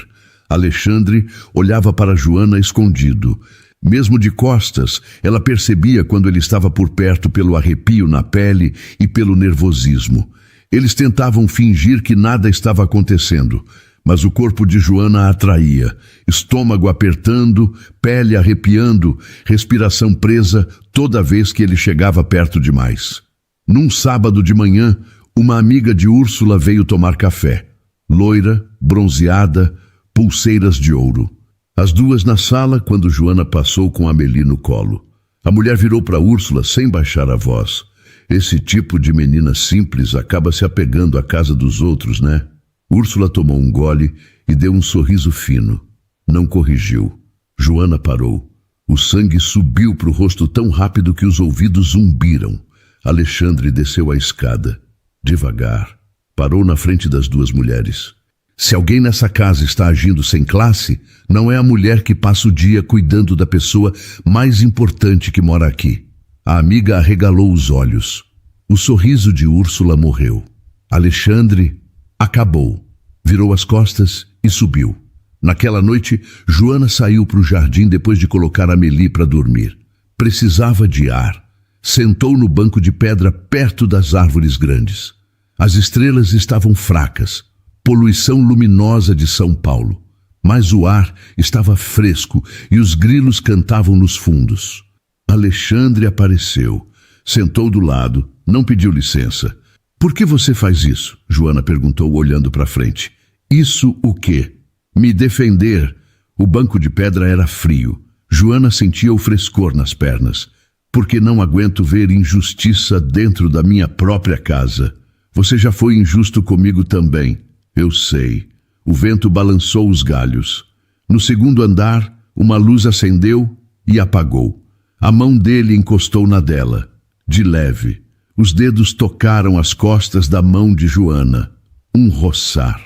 [SPEAKER 1] Alexandre olhava para Joana escondido. Mesmo de costas, ela percebia quando ele estava por perto pelo arrepio na pele e pelo nervosismo. Eles tentavam fingir que nada estava acontecendo, mas o corpo de Joana a atraía, estômago apertando, pele arrepiando, respiração presa toda vez que ele chegava perto demais. Num sábado de manhã, uma amiga de Úrsula veio tomar café. Loira, bronzeada, pulseiras de ouro. As duas na sala quando Joana passou com Amélie no colo. A mulher virou para Úrsula sem baixar a voz. Esse tipo de menina simples acaba se apegando à casa dos outros, né? Úrsula tomou um gole e deu um sorriso fino. Não corrigiu. Joana parou. O sangue subiu para o rosto tão rápido que os ouvidos zumbiram. Alexandre desceu a escada. Devagar. Parou na frente das duas mulheres. Se alguém nessa casa está agindo sem classe, não é a mulher que passa o dia cuidando da pessoa mais importante que mora aqui. A amiga arregalou os olhos. O sorriso de Úrsula morreu. Alexandre acabou. Virou as costas e subiu. Naquela noite, Joana saiu para o jardim depois de colocar Amélie para dormir. Precisava de ar. Sentou no banco de pedra perto das árvores grandes. As estrelas estavam fracas. Poluição luminosa de São Paulo. Mas o ar estava fresco e os grilos cantavam nos fundos. Alexandre apareceu. Sentou do lado, não pediu licença. Por que você faz isso? Joana perguntou olhando para frente. Isso o quê? Me defender. O banco de pedra era frio. Joana sentia o frescor nas pernas. Porque não aguento ver injustiça dentro da minha própria casa. Você já foi injusto comigo também. Eu sei. O vento balançou os galhos. No segundo andar, uma luz acendeu e apagou. A mão dele encostou na dela. De leve. Os dedos tocaram as costas da mão de Joana. Um roçar.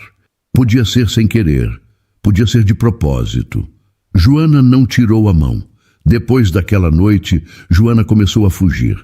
[SPEAKER 1] Podia ser sem querer. Podia ser de propósito. Joana não tirou a mão. Depois daquela noite, Joana começou a fugir.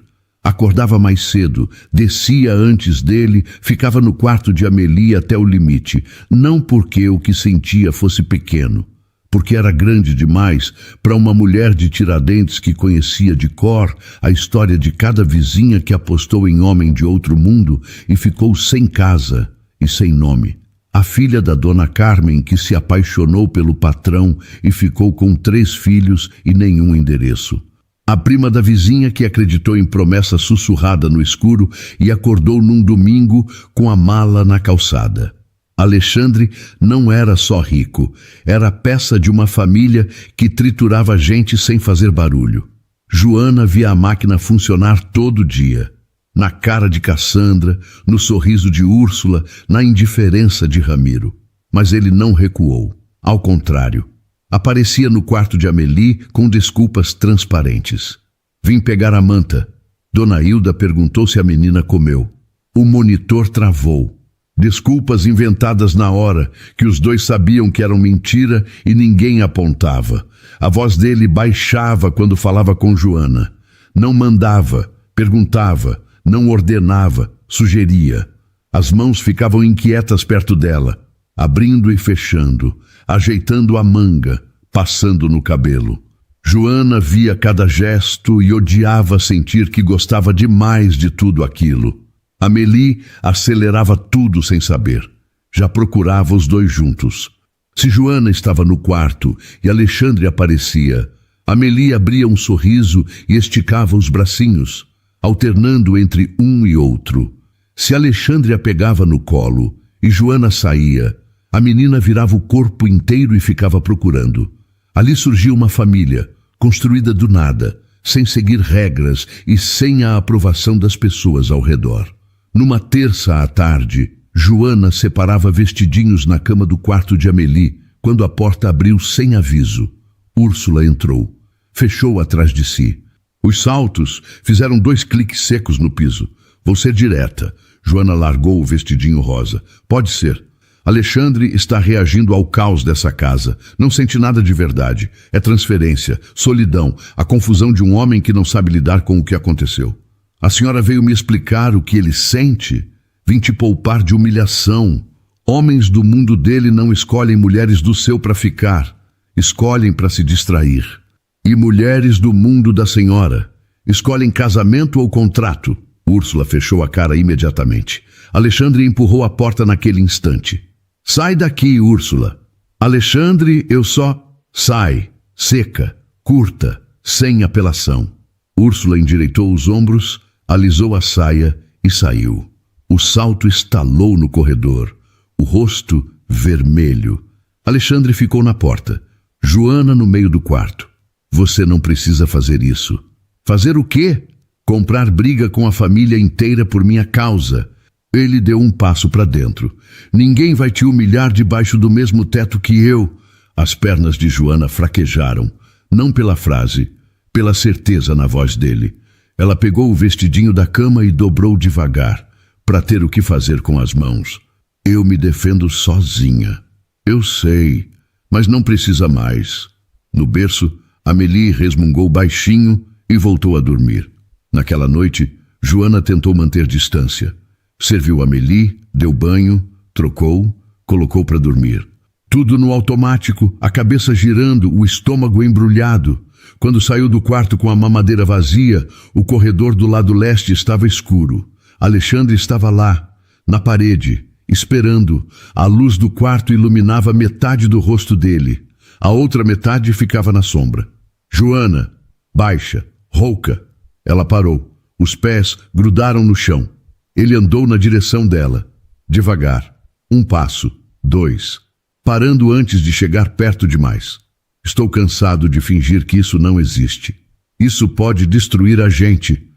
[SPEAKER 1] Acordava mais cedo, descia antes dele, ficava no quarto de Amélie até o limite. Não porque o que sentia fosse pequeno, porque era grande demais para uma mulher de Tiradentes que conhecia de cor a história de cada vizinha que apostou em homem de outro mundo e ficou sem casa e sem nome. A filha da dona Carmen, que se apaixonou pelo patrão e ficou com 3 filhos e nenhum endereço. A prima da vizinha que acreditou em promessa sussurrada no escuro e acordou num domingo com a mala na calçada. Alexandre não era só rico, era peça de uma família que triturava gente sem fazer barulho. Joana via a máquina funcionar todo dia. Na cara de Cassandra, no sorriso de Úrsula, na indiferença de Ramiro. Mas ele não recuou. Ao contrário, aparecia no quarto de Amélie com desculpas transparentes. Vim pegar a manta. Dona Hilda perguntou se a menina comeu. O monitor travou. Desculpas inventadas na hora, que os dois sabiam que eram mentira e ninguém apontava. A voz dele baixava quando falava com Joana. Não mandava, perguntava, não ordenava, sugeria. As mãos ficavam inquietas perto dela, abrindo e fechando, ajeitando a manga, passando no cabelo. Joana via cada gesto e odiava sentir que gostava demais de tudo aquilo. Amélie acelerava tudo sem saber. Já procurava os dois juntos. Se Joana estava no quarto e Alexandre aparecia, Amélie abria um sorriso e esticava os bracinhos, alternando entre um e outro. Se Alexandre a pegava no colo e Joana saía, a menina virava o corpo inteiro e ficava procurando. Ali surgia uma família, construída do nada, sem seguir regras e sem a aprovação das pessoas ao redor. Numa terça à tarde, Joana separava vestidinhos na cama do quarto de Amélie, quando a porta abriu sem aviso. Úrsula entrou. Fechou atrás de si. Os saltos fizeram 2 cliques secos no piso. Vou ser direta. Joana largou o vestidinho rosa. Pode ser. Alexandre está reagindo ao caos dessa casa. Não sente nada de verdade. É transferência, solidão, a confusão de um homem que não sabe lidar com o que aconteceu. A senhora veio me explicar o que ele sente? Vim te poupar de humilhação. Homens do mundo dele não escolhem mulheres do seu para ficar. Escolhem para se distrair. E mulheres do mundo da senhora escolhem casamento ou contrato. Úrsula fechou a cara imediatamente. Alexandre empurrou a porta naquele instante. Sai daqui, Úrsula. Alexandre, eu só... Sai, seca, curta, sem apelação. Úrsula endireitou os ombros, alisou a saia e saiu. O salto estalou no corredor, o rosto vermelho. Alexandre ficou na porta. Joana no meio do quarto. Você não precisa fazer isso. Fazer o quê? Comprar briga com a família inteira por minha causa. Ele deu um passo para dentro. Ninguém vai te humilhar debaixo do mesmo teto que eu. As pernas de Joana fraquejaram, não pela frase, pela certeza na voz dele. Ela pegou o vestidinho da cama e dobrou devagar, para ter o que fazer com as mãos. Eu me defendo sozinha. Eu sei, mas não precisa mais. No berço, Amélie resmungou baixinho e voltou a dormir. Naquela noite, Joana tentou manter distância. Serviu Amélie, deu banho, trocou, colocou para dormir. Tudo no automático, a cabeça girando, o estômago embrulhado. Quando saiu do quarto com a mamadeira vazia, o corredor do lado leste estava escuro. Alexandre estava lá, na parede, esperando. A luz do quarto iluminava metade do rosto dele. A outra metade ficava na sombra. Joana, baixa, rouca. Ela parou. Os pés grudaram no chão. Ele andou na direção dela. Devagar. 1 passo, 2. Parando antes de chegar perto demais. Estou cansado de fingir que isso não existe. Isso pode destruir a gente.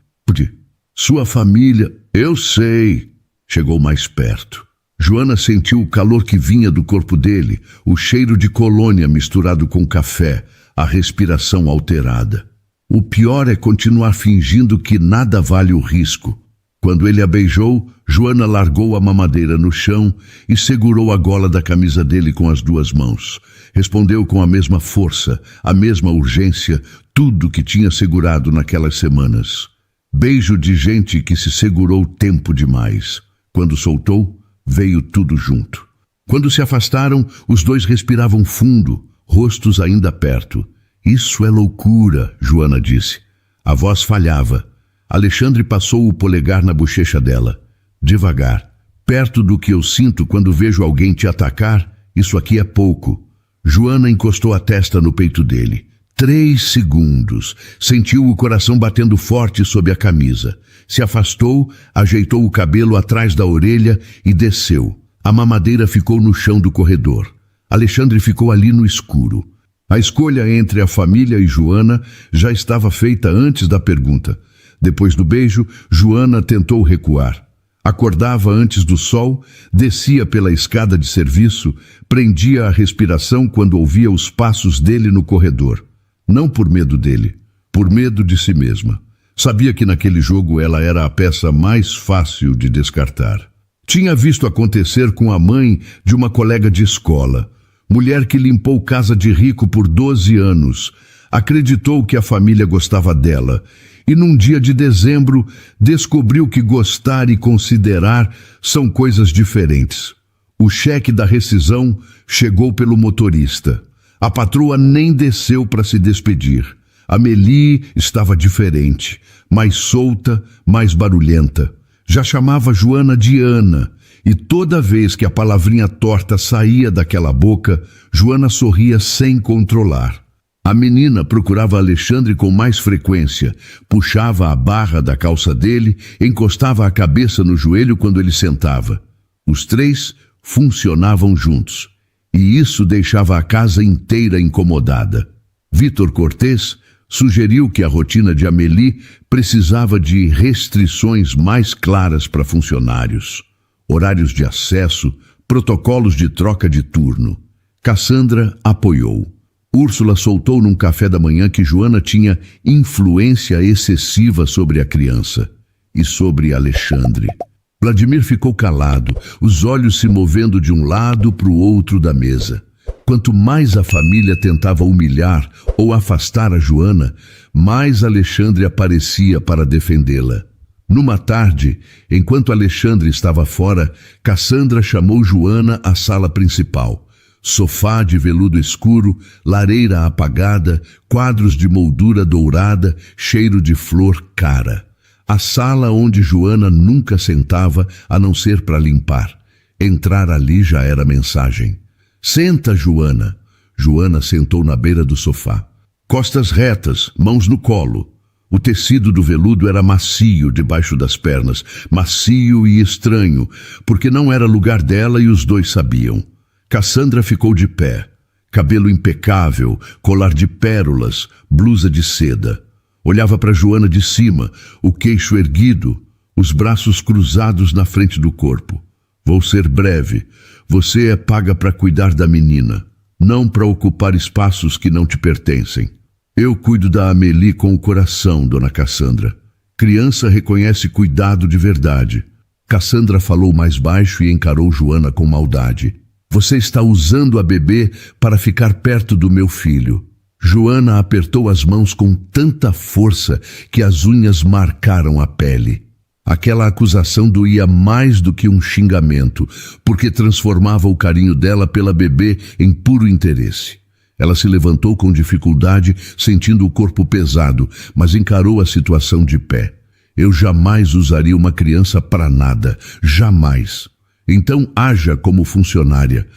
[SPEAKER 1] Sua família, eu sei. Chegou mais perto. Joana sentiu o calor que vinha do corpo dele, o cheiro de colônia misturado com café, a respiração alterada. O pior é continuar fingindo que nada vale o risco. Quando ele a beijou, Joana largou a mamadeira no chão e segurou a gola da camisa dele com as 2 mãos. Respondeu com a mesma força, a mesma urgência, tudo que tinha segurado naquelas semanas. Beijo de gente que se segurou tempo demais. Quando soltou, veio tudo junto. Quando se afastaram, os 2 respiravam fundo, rostos ainda perto. Isso é loucura, Joana disse. A voz falhava. Alexandre passou o polegar na bochecha dela. Devagar. Perto do que eu sinto quando vejo alguém te atacar, isso aqui é pouco. Joana encostou a testa no peito dele. 3 segundos. Sentiu o coração batendo forte sob a camisa. Se afastou, ajeitou o cabelo atrás da orelha e desceu. A mamadeira ficou no chão do corredor. Alexandre ficou ali no escuro. A escolha entre a família e Joana já estava feita antes da pergunta. Depois do beijo, Joana tentou recuar. Acordava antes do sol, descia pela escada de serviço, prendia a respiração quando ouvia os passos dele no corredor. Não por medo dele, por medo de si mesma. Sabia que naquele jogo ela era a peça mais fácil de descartar. Tinha visto acontecer com a mãe de uma colega de escola, mulher que limpou casa de rico por 12 anos, acreditou que a família gostava dela e num dia de dezembro descobriu que gostar e considerar são coisas diferentes. O cheque da rescisão chegou pelo motorista. A patroa nem desceu para se despedir. Amélie estava diferente, mais solta, mais barulhenta. Já chamava Joana de Ana, e toda vez que a palavrinha torta saía daquela boca, Joana sorria sem controlar. A menina procurava Alexandre com mais frequência, puxava a barra da calça dele, encostava a cabeça no joelho quando ele sentava. Os 3 funcionavam juntos, e isso deixava a casa inteira incomodada. Vítor Cortês sugeriu que a rotina de Amélie precisava de restrições mais claras para funcionários. Horários de acesso, protocolos de troca de turno. Cassandra apoiou. Úrsula soltou num café da manhã que Joana tinha influência excessiva sobre a criança e sobre Alexandre. Vladimir ficou calado, os olhos se movendo de um lado para o outro da mesa. Quanto mais a família tentava humilhar ou afastar a Joana, mais Alexandre aparecia para defendê-la. Numa tarde, enquanto Alexandre estava fora, Cassandra chamou Joana à sala principal. Sofá de veludo escuro, lareira apagada, quadros de moldura dourada, cheiro de flor cara. A sala onde Joana nunca sentava, a não ser para limpar. Entrar ali já era mensagem. Senta, Joana. Joana sentou na beira do sofá. Costas retas, mãos no colo. O tecido do veludo era macio debaixo das pernas, macio e estranho, porque não era lugar dela e os 2 sabiam. Cassandra ficou de pé, cabelo impecável, colar de pérolas, blusa de seda. Olhava para Joana de cima, o queixo erguido, os braços cruzados na frente do corpo. Vou ser breve. Você é paga para cuidar da menina, não para ocupar espaços que não te pertencem. Eu cuido da Amélie com o coração, dona Cassandra. Criança reconhece cuidado de verdade. Cassandra falou mais baixo e encarou Joana com maldade. Você está usando a bebê para ficar perto do meu filho. Joana apertou as mãos com tanta força que as unhas marcaram a pele. Aquela acusação doía mais do que um xingamento, porque transformava o carinho dela pela bebê em puro interesse. Ela se levantou com dificuldade, sentindo o corpo pesado, mas encarou a situação de pé. Eu jamais usaria uma criança para nada, jamais. Então haja como funcionária.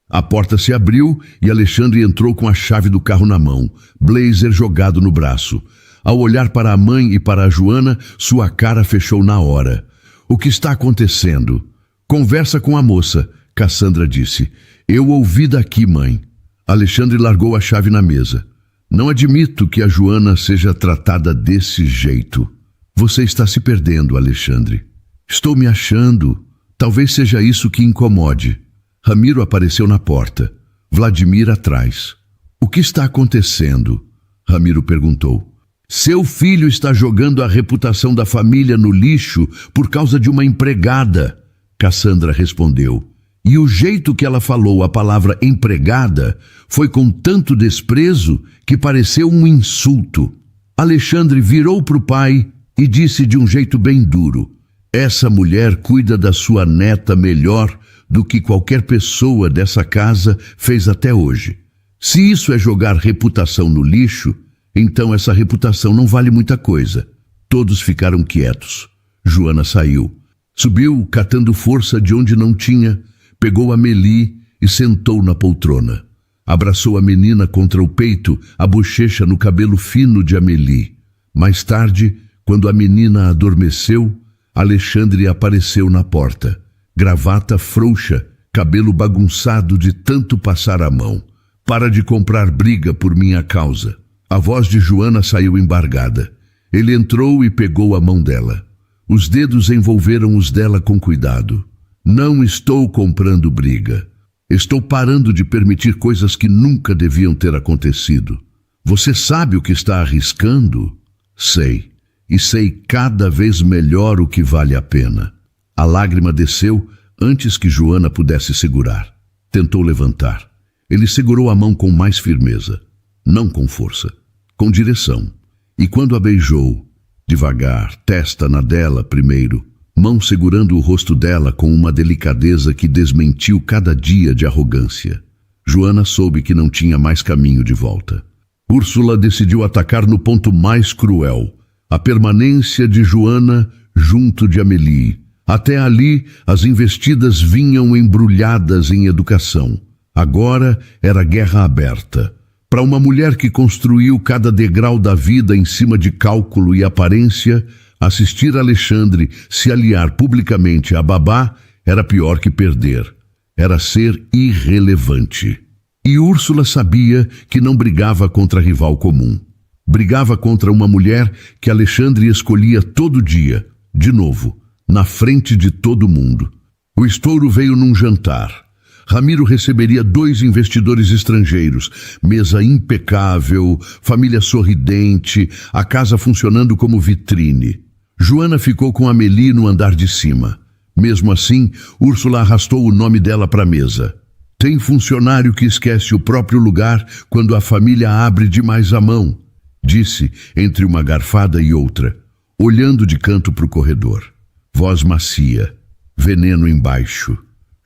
[SPEAKER 1] A porta se abriu e Alexandre entrou com a chave do carro na mão, blazer jogado no braço. Ao olhar para a mãe e para a Joana, sua cara fechou na hora. O que está acontecendo? Conversa com a moça, Cassandra disse. Eu ouvi daqui, mãe. Alexandre largou a chave na mesa. Não admito que a Joana seja tratada desse jeito. Você está se perdendo, Alexandre. Estou me achando. Talvez seja isso que incomode. Ramiro apareceu na porta. Vladimir atrás. O que está acontecendo? Ramiro perguntou. Seu filho está jogando a reputação da família no lixo por causa de uma empregada, Cassandra respondeu. E o jeito que ela falou a palavra empregada foi com tanto desprezo que pareceu um insulto. Alexandre virou para o pai e disse de um jeito bem duro: essa mulher cuida da sua neta melhor do que qualquer pessoa dessa casa fez até hoje. Se isso é jogar reputação no lixo, então essa reputação não vale muita coisa. Todos ficaram quietos. Joana saiu. Subiu, catando força de onde não tinha, pegou Amélie e sentou na poltrona. Abraçou a menina contra o peito, a bochecha no cabelo fino de Amélie. Mais tarde, quando a menina adormeceu, Alexandre apareceu na porta. Gravata frouxa, cabelo bagunçado de tanto passar a mão. Para de comprar briga por minha causa. A voz de Joana saiu embargada. Ele entrou e pegou a mão dela. Os dedos envolveram os dela com cuidado. Não estou comprando briga. Estou parando de permitir coisas que nunca deviam ter acontecido. Você sabe o que está arriscando? Sei. E sei cada vez melhor o que vale a pena. A lágrima desceu antes que Joana pudesse segurar. Tentou levantar. Ele segurou a mão com mais firmeza. Não com força, com direção. E quando a beijou, devagar, testa na dela primeiro, mão segurando o rosto dela com uma delicadeza que desmentiu cada dia de arrogância, Joana soube que não tinha mais caminho de volta. Úrsula decidiu atacar no ponto mais cruel, a permanência de Joana junto de Amélie. Até ali, as investidas vinham embrulhadas em educação. Agora era guerra aberta. Para uma mulher que construiu cada degrau da vida em cima de cálculo e aparência, assistir Alexandre se aliar publicamente a Babá era pior que perder. Era ser irrelevante. E Úrsula sabia que não brigava contra rival comum. Brigava contra uma mulher que Alexandre escolhia todo dia, de novo, na frente de todo mundo. O estouro veio num jantar. Ramiro receberia 2 investidores estrangeiros, mesa impecável, família sorridente, a casa funcionando como vitrine. Joana ficou com Amélie no andar de cima. Mesmo assim, Úrsula arrastou o nome dela para a mesa. Tem funcionário que esquece o próprio lugar quando a família abre demais a mão, disse entre uma garfada e outra, olhando de canto para o corredor. Voz macia, veneno embaixo.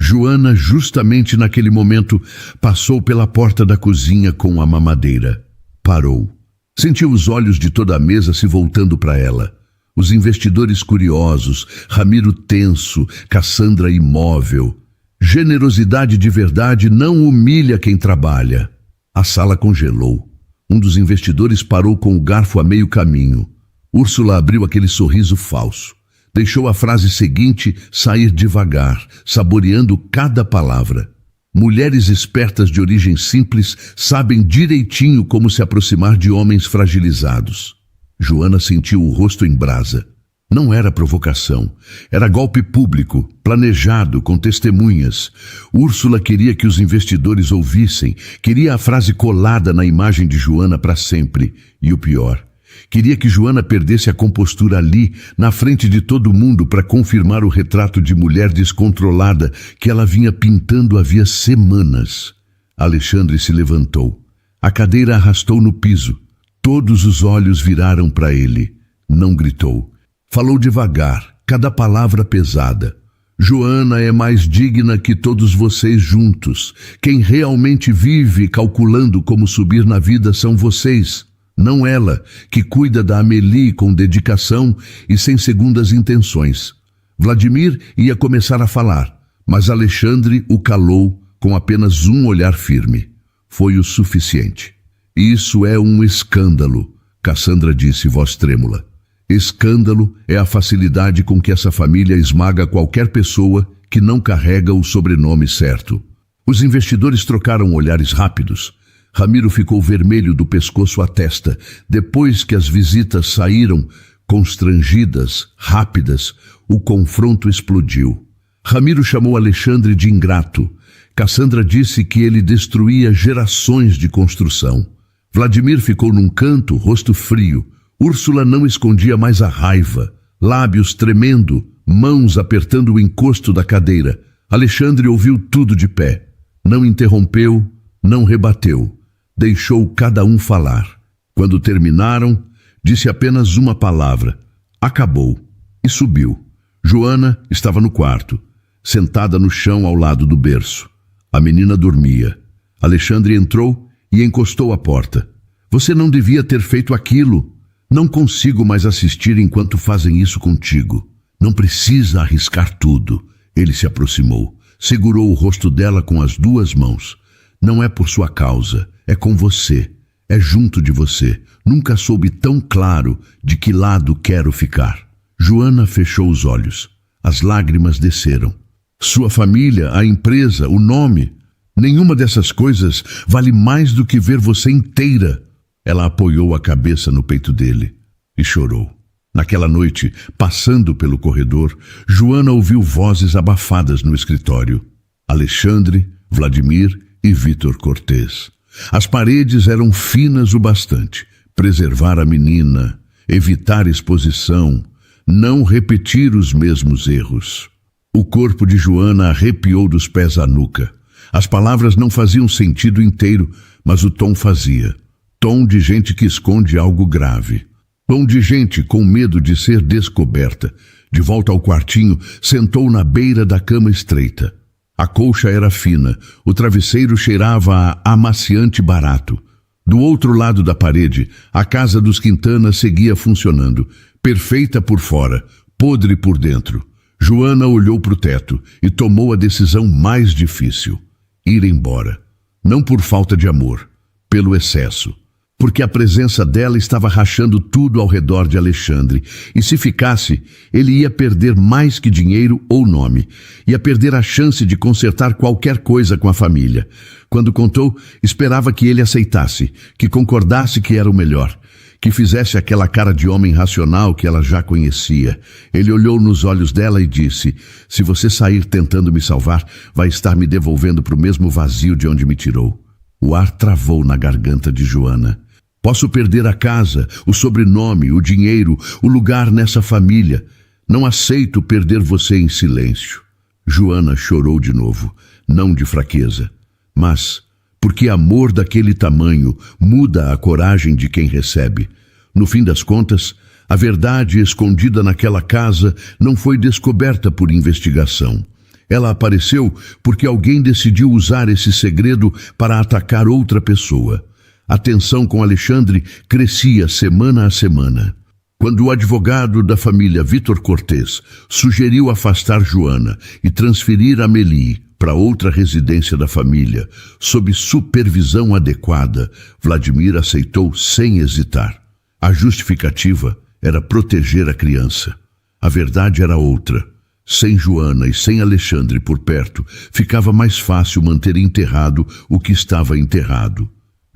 [SPEAKER 1] Joana, justamente naquele momento, passou pela porta da cozinha com a mamadeira. Parou. Sentiu os olhos de toda a mesa se voltando para ela. Os investidores curiosos, Ramiro tenso, Cassandra imóvel. Generosidade de verdade não humilha quem trabalha. A sala congelou. Um dos investidores parou com o garfo a meio caminho. Úrsula abriu aquele sorriso falso. Deixou a frase seguinte sair devagar, saboreando cada palavra. Mulheres espertas de origem simples sabem direitinho como se aproximar de homens fragilizados. Joana sentiu o rosto em brasa. Não era provocação, era golpe público, planejado, com testemunhas. Úrsula queria que os investidores ouvissem, queria a frase colada na imagem de Joana para sempre. E o pior, Queria que Joana perdesse a compostura ali, na frente de todo mundo, para confirmar o retrato de mulher descontrolada que ela vinha pintando havia semanas. Alexandre se levantou. A cadeira arrastou no piso. Todos os olhos viraram para ele. Não gritou. Falou devagar, cada palavra pesada. Joana é mais digna que todos vocês juntos. Quem realmente vive calculando como subir na vida são vocês, não ela, que cuida da Amélie com dedicação e sem segundas intenções. Vladimir ia começar a falar, mas Alexandre o calou com apenas um olhar firme. Foi o suficiente. Isso é um escândalo, Cassandra disse, voz trêmula. Escândalo é a facilidade com que essa família esmaga qualquer pessoa que não carrega o sobrenome certo. Os investidores trocaram olhares rápidos. Ramiro ficou vermelho do pescoço à testa. Depois que as visitas saíram, constrangidas, rápidas, o confronto explodiu. Ramiro chamou Alexandre de ingrato. Cassandra disse que ele destruía gerações de construção. Vladimir ficou num canto, rosto frio. Úrsula não escondia mais a raiva, lábios tremendo, mãos apertando o encosto da cadeira. Alexandre ouviu tudo de pé. Não interrompeu, não rebateu. Deixou cada um falar. Quando terminaram, disse apenas uma palavra. Acabou. E subiu. Joana estava no quarto, sentada no chão ao lado do berço. A menina dormia. Alexandre entrou e encostou a porta. Você não devia ter feito aquilo. Não consigo mais assistir enquanto fazem isso contigo. Não precisa arriscar tudo. Ele se aproximou, segurou o rosto dela com as duas mãos. Não é por sua causa, é com você. É junto de você. Nunca soube tão claro de que lado quero ficar. Joana fechou os olhos. As lágrimas desceram. Sua família, a empresa, o nome. Nenhuma dessas coisas vale mais do que ver você inteira. Ela apoiou a cabeça no peito dele e chorou. Naquela noite, passando pelo corredor, Joana ouviu vozes abafadas no escritório. Alexandre, Vladimir e Vítor Cortês. As paredes eram finas o bastante. Preservar a menina, evitar exposição, não repetir os mesmos erros. O corpo de Joana arrepiou dos pés à nuca. As palavras não faziam sentido inteiro, mas o tom fazia. Tom de gente que esconde algo grave. Tom de gente com medo de ser descoberta. De volta ao quartinho, sentou na beira da cama estreita. A colcha era fina, o travesseiro cheirava a amaciante barato. Do outro lado da parede, a casa dos Quintana seguia funcionando, perfeita por fora, podre por dentro. Joana olhou para o teto e tomou a decisão mais difícil: ir embora. Não por falta de amor, pelo excesso. Porque a presença dela estava rachando tudo ao redor de Alexandre, e se ficasse, ele ia perder mais que dinheiro ou nome, ia perder a chance de consertar qualquer coisa com a família. Quando contou, esperava que ele aceitasse, que concordasse que era o melhor, que fizesse aquela cara de homem racional que ela já conhecia. Ele olhou nos olhos dela e disse: se você sair tentando me salvar, vai estar me devolvendo para o mesmo vazio de onde me tirou. O ar travou na garganta de Joana. Posso perder a casa, o sobrenome, o dinheiro, o lugar nessa família. Não aceito perder você em silêncio. Joana chorou de novo, não de fraqueza, mas porque amor daquele tamanho muda a coragem de quem recebe. No fim das contas, a verdade escondida naquela casa não foi descoberta por investigação. Ela apareceu porque alguém decidiu usar esse segredo para atacar outra pessoa. A tensão com Alexandre crescia semana a semana. Quando o advogado da família Vítor Cortês sugeriu afastar Joana e transferir Amélie para outra residência da família, sob supervisão adequada, Vladimir aceitou sem hesitar. A justificativa era proteger a criança. A verdade era outra. Sem Joana e sem Alexandre por perto, ficava mais fácil manter enterrado o que estava enterrado.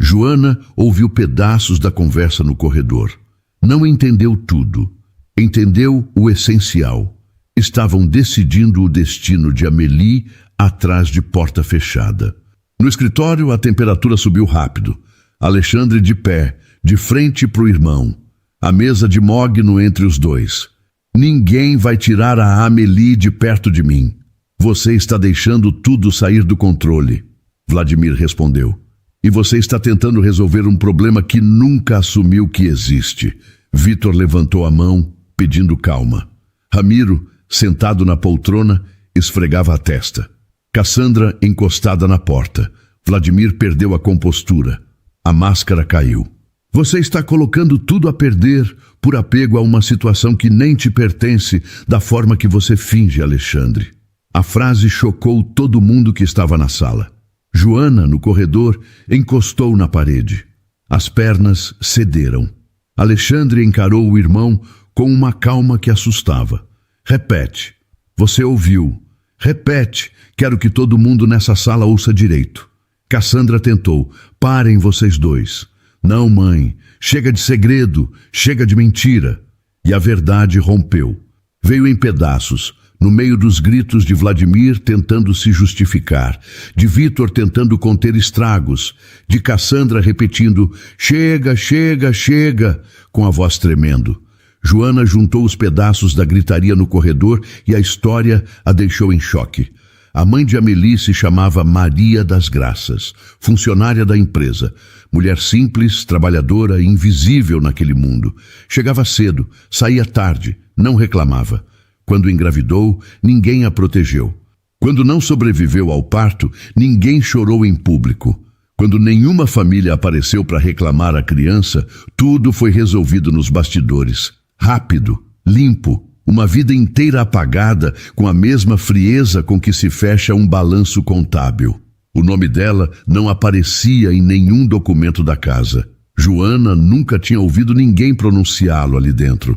[SPEAKER 1] Joana ouviu pedaços da conversa no corredor. Não entendeu tudo. Entendeu o essencial. Estavam decidindo o destino de Amélie atrás de porta fechada. No escritório, a temperatura subiu rápido. Alexandre de pé, de frente para o irmão. a mesa de mogno entre os dois. Ninguém vai tirar a Amélie de perto de mim. Você está deixando tudo sair do controle, Vladimir respondeu. E você está tentando resolver um problema que nunca assumiu que existe. Vitor levantou a mão, pedindo calma. Ramiro, sentado na poltrona, esfregava a testa. Cassandra encostada na porta. Vladimir perdeu a compostura. A máscara caiu. Você está colocando tudo a perder por apego a uma situação que nem te pertence da forma que você finge, Alexandre. A frase chocou todo mundo que estava na sala. Joana, no corredor, encostou na parede. As pernas cederam. Alexandre encarou o irmão com uma calma que assustava. Repete. Você ouviu. Repete. Quero que todo mundo nessa sala ouça direito. Cassandra tentou. Parem vocês dois. Não, mãe. Chega de segredo. Chega de mentira. E a verdade rompeu. Veio em pedaços, no meio dos gritos de Vladimir tentando se justificar, de Vitor tentando conter estragos, de Cassandra repetindo chega, chega, chega, com a voz tremendo. Joana juntou os pedaços da gritaria no corredor e a história a deixou em choque. A mãe de Amélie se chamava Maria das Graças, funcionária da empresa. Mulher simples, trabalhadora, invisível naquele mundo. Chegava cedo, saía tarde, não reclamava. Quando engravidou, ninguém a protegeu. Quando não sobreviveu ao parto, ninguém chorou em público. Quando nenhuma família apareceu para reclamar a criança, tudo foi resolvido nos bastidores. Rápido, limpo. Uma vida inteira apagada com a mesma frieza com que se fecha um balanço contábil. O nome dela não aparecia em nenhum documento da casa. Joana nunca tinha ouvido ninguém pronunciá-lo ali dentro.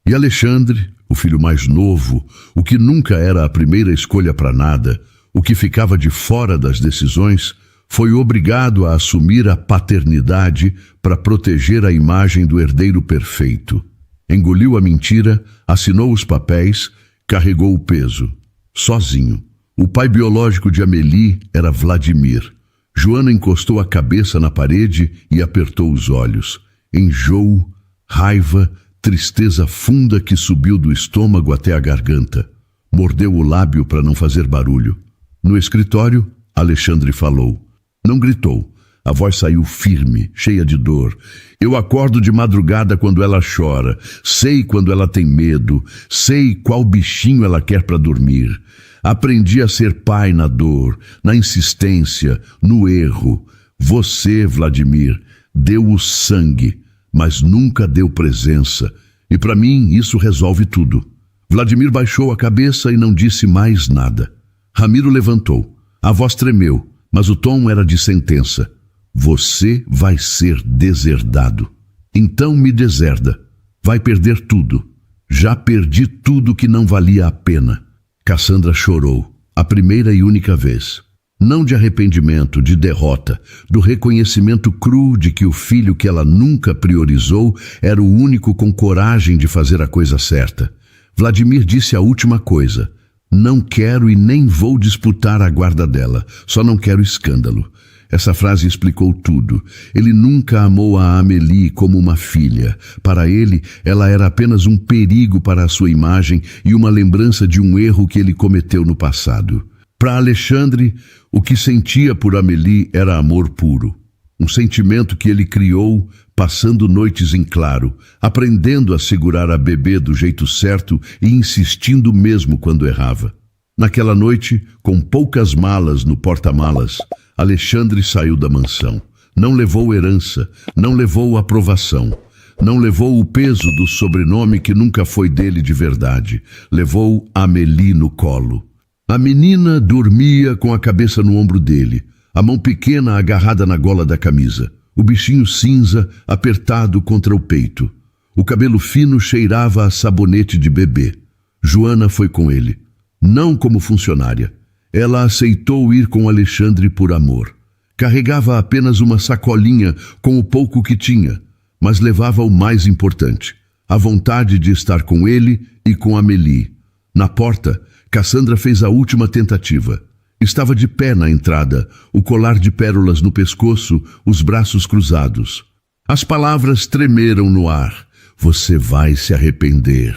[SPEAKER 1] E Alexandre, o filho mais novo, o que nunca era a primeira escolha para nada, o que ficava de fora das decisões, foi obrigado a assumir a paternidade para proteger a imagem do herdeiro perfeito. Engoliu a mentira, assinou os papéis, carregou o peso. Sozinho. O pai biológico de Amélie era Vladimir. Joana encostou a cabeça na parede e apertou os olhos. Enjoo, raiva, tristeza funda que subiu do estômago até a garganta. Mordeu o lábio para não fazer barulho. No escritório, Alexandre falou. Não gritou. A voz saiu firme, cheia de dor. Eu acordo de madrugada quando ela chora. Sei quando ela tem medo. Sei qual bichinho ela quer para dormir. Aprendi a ser pai na dor, na insistência, no erro. Você, Vladimir, deu o sangue, mas nunca deu presença. E para mim isso resolve tudo. Vladimir baixou a cabeça e não disse mais nada. Ramiro levantou. A voz tremeu, mas o tom era de sentença. Você vai ser deserdado. Então me deserda. Vai perder tudo. Já perdi tudo que não valia a pena. Cassandra chorou, a primeira e única vez. Não de arrependimento, de derrota, do reconhecimento cru de que o filho que ela nunca priorizou era o único com coragem de fazer a coisa certa. Vladimir disse a última coisa. Não quero e nem vou disputar a guarda dela, só não quero escândalo. Essa frase explicou tudo. Ele nunca amou a Amélie como uma filha. Para ele, ela era apenas um perigo para a sua imagem e uma lembrança de um erro que ele cometeu no passado. Para Alexandre, o que sentia por Amélie era amor puro. Um sentimento que ele criou passando noites em claro, aprendendo a segurar a bebê do jeito certo e insistindo mesmo quando errava. Naquela noite, com poucas malas no porta-malas, Alexandre saiu da mansão. Não levou herança, não levou aprovação, não levou o peso do sobrenome que nunca foi dele de verdade. Levou Amélie no colo. A menina dormia com a cabeça no ombro dele, a mão pequena agarrada na gola da camisa, o bichinho cinza apertado contra o peito. O cabelo fino cheirava a sabonete de bebê. Joana foi com ele, não como funcionária. Ela aceitou ir com Alexandre por amor. Carregava apenas uma sacolinha com o pouco que tinha, mas levava o mais importante, a vontade de estar com ele e com Amélie. Na porta, Cassandra fez a última tentativa. Estava de pé na entrada, o colar de pérolas no pescoço, os braços cruzados. As palavras tremeram no ar. Você vai se arrepender.